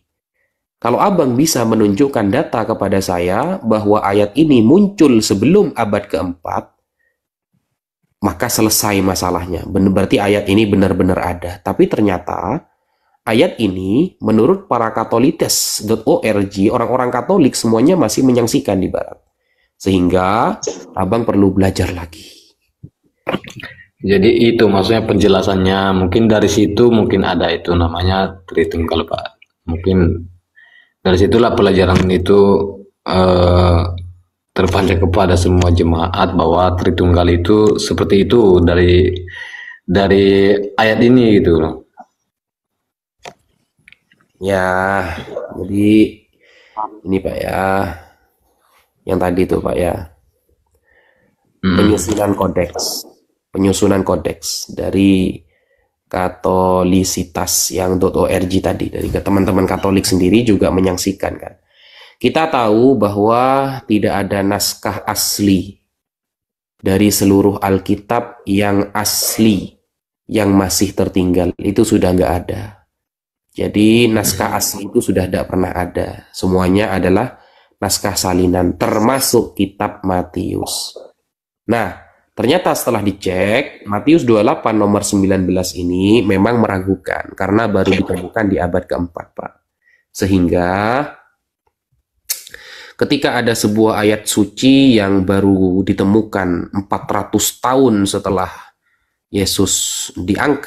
Kalau Abang bisa menunjukkan data kepada saya bahwa ayat ini muncul sebelum abad keempat, maka selesai masalahnya. Berarti ayat ini benar-benar ada. Tapi ternyata ayat ini menurut para katolites.org, orang-orang Katolik semuanya masih menyaksikan di Barat. Sehingga Abang perlu belajar lagi. Jadi itu maksudnya penjelasannya. Mungkin dari situ mungkin ada itu namanya Tritunggal Pak. Mungkin dari situlah pelajaran itu terpancar kepada semua jemaat bahwa Tritunggal itu seperti itu dari ayat ini gitu loh. Ya, jadi ini Pak ya, yang tadi tuh Pak ya, penyusunan kodeks dari Katolisitas yang .org tadi, dari teman-teman Katolik sendiri juga menyaksikan kan. Kita tahu bahwa tidak ada naskah asli dari seluruh Alkitab yang asli yang masih tertinggal, itu sudah nggak ada. Jadi naskah asli itu sudah tidak pernah ada. Semuanya adalah naskah salinan, termasuk kitab Matius. Nah, ternyata setelah dicek, Matius 28 nomor 19 ini memang meragukan karena baru ditemukan di abad keempat, Pak. Sehingga ketika ada sebuah ayat suci yang baru ditemukan 400 tahun setelah Yesus diangkat,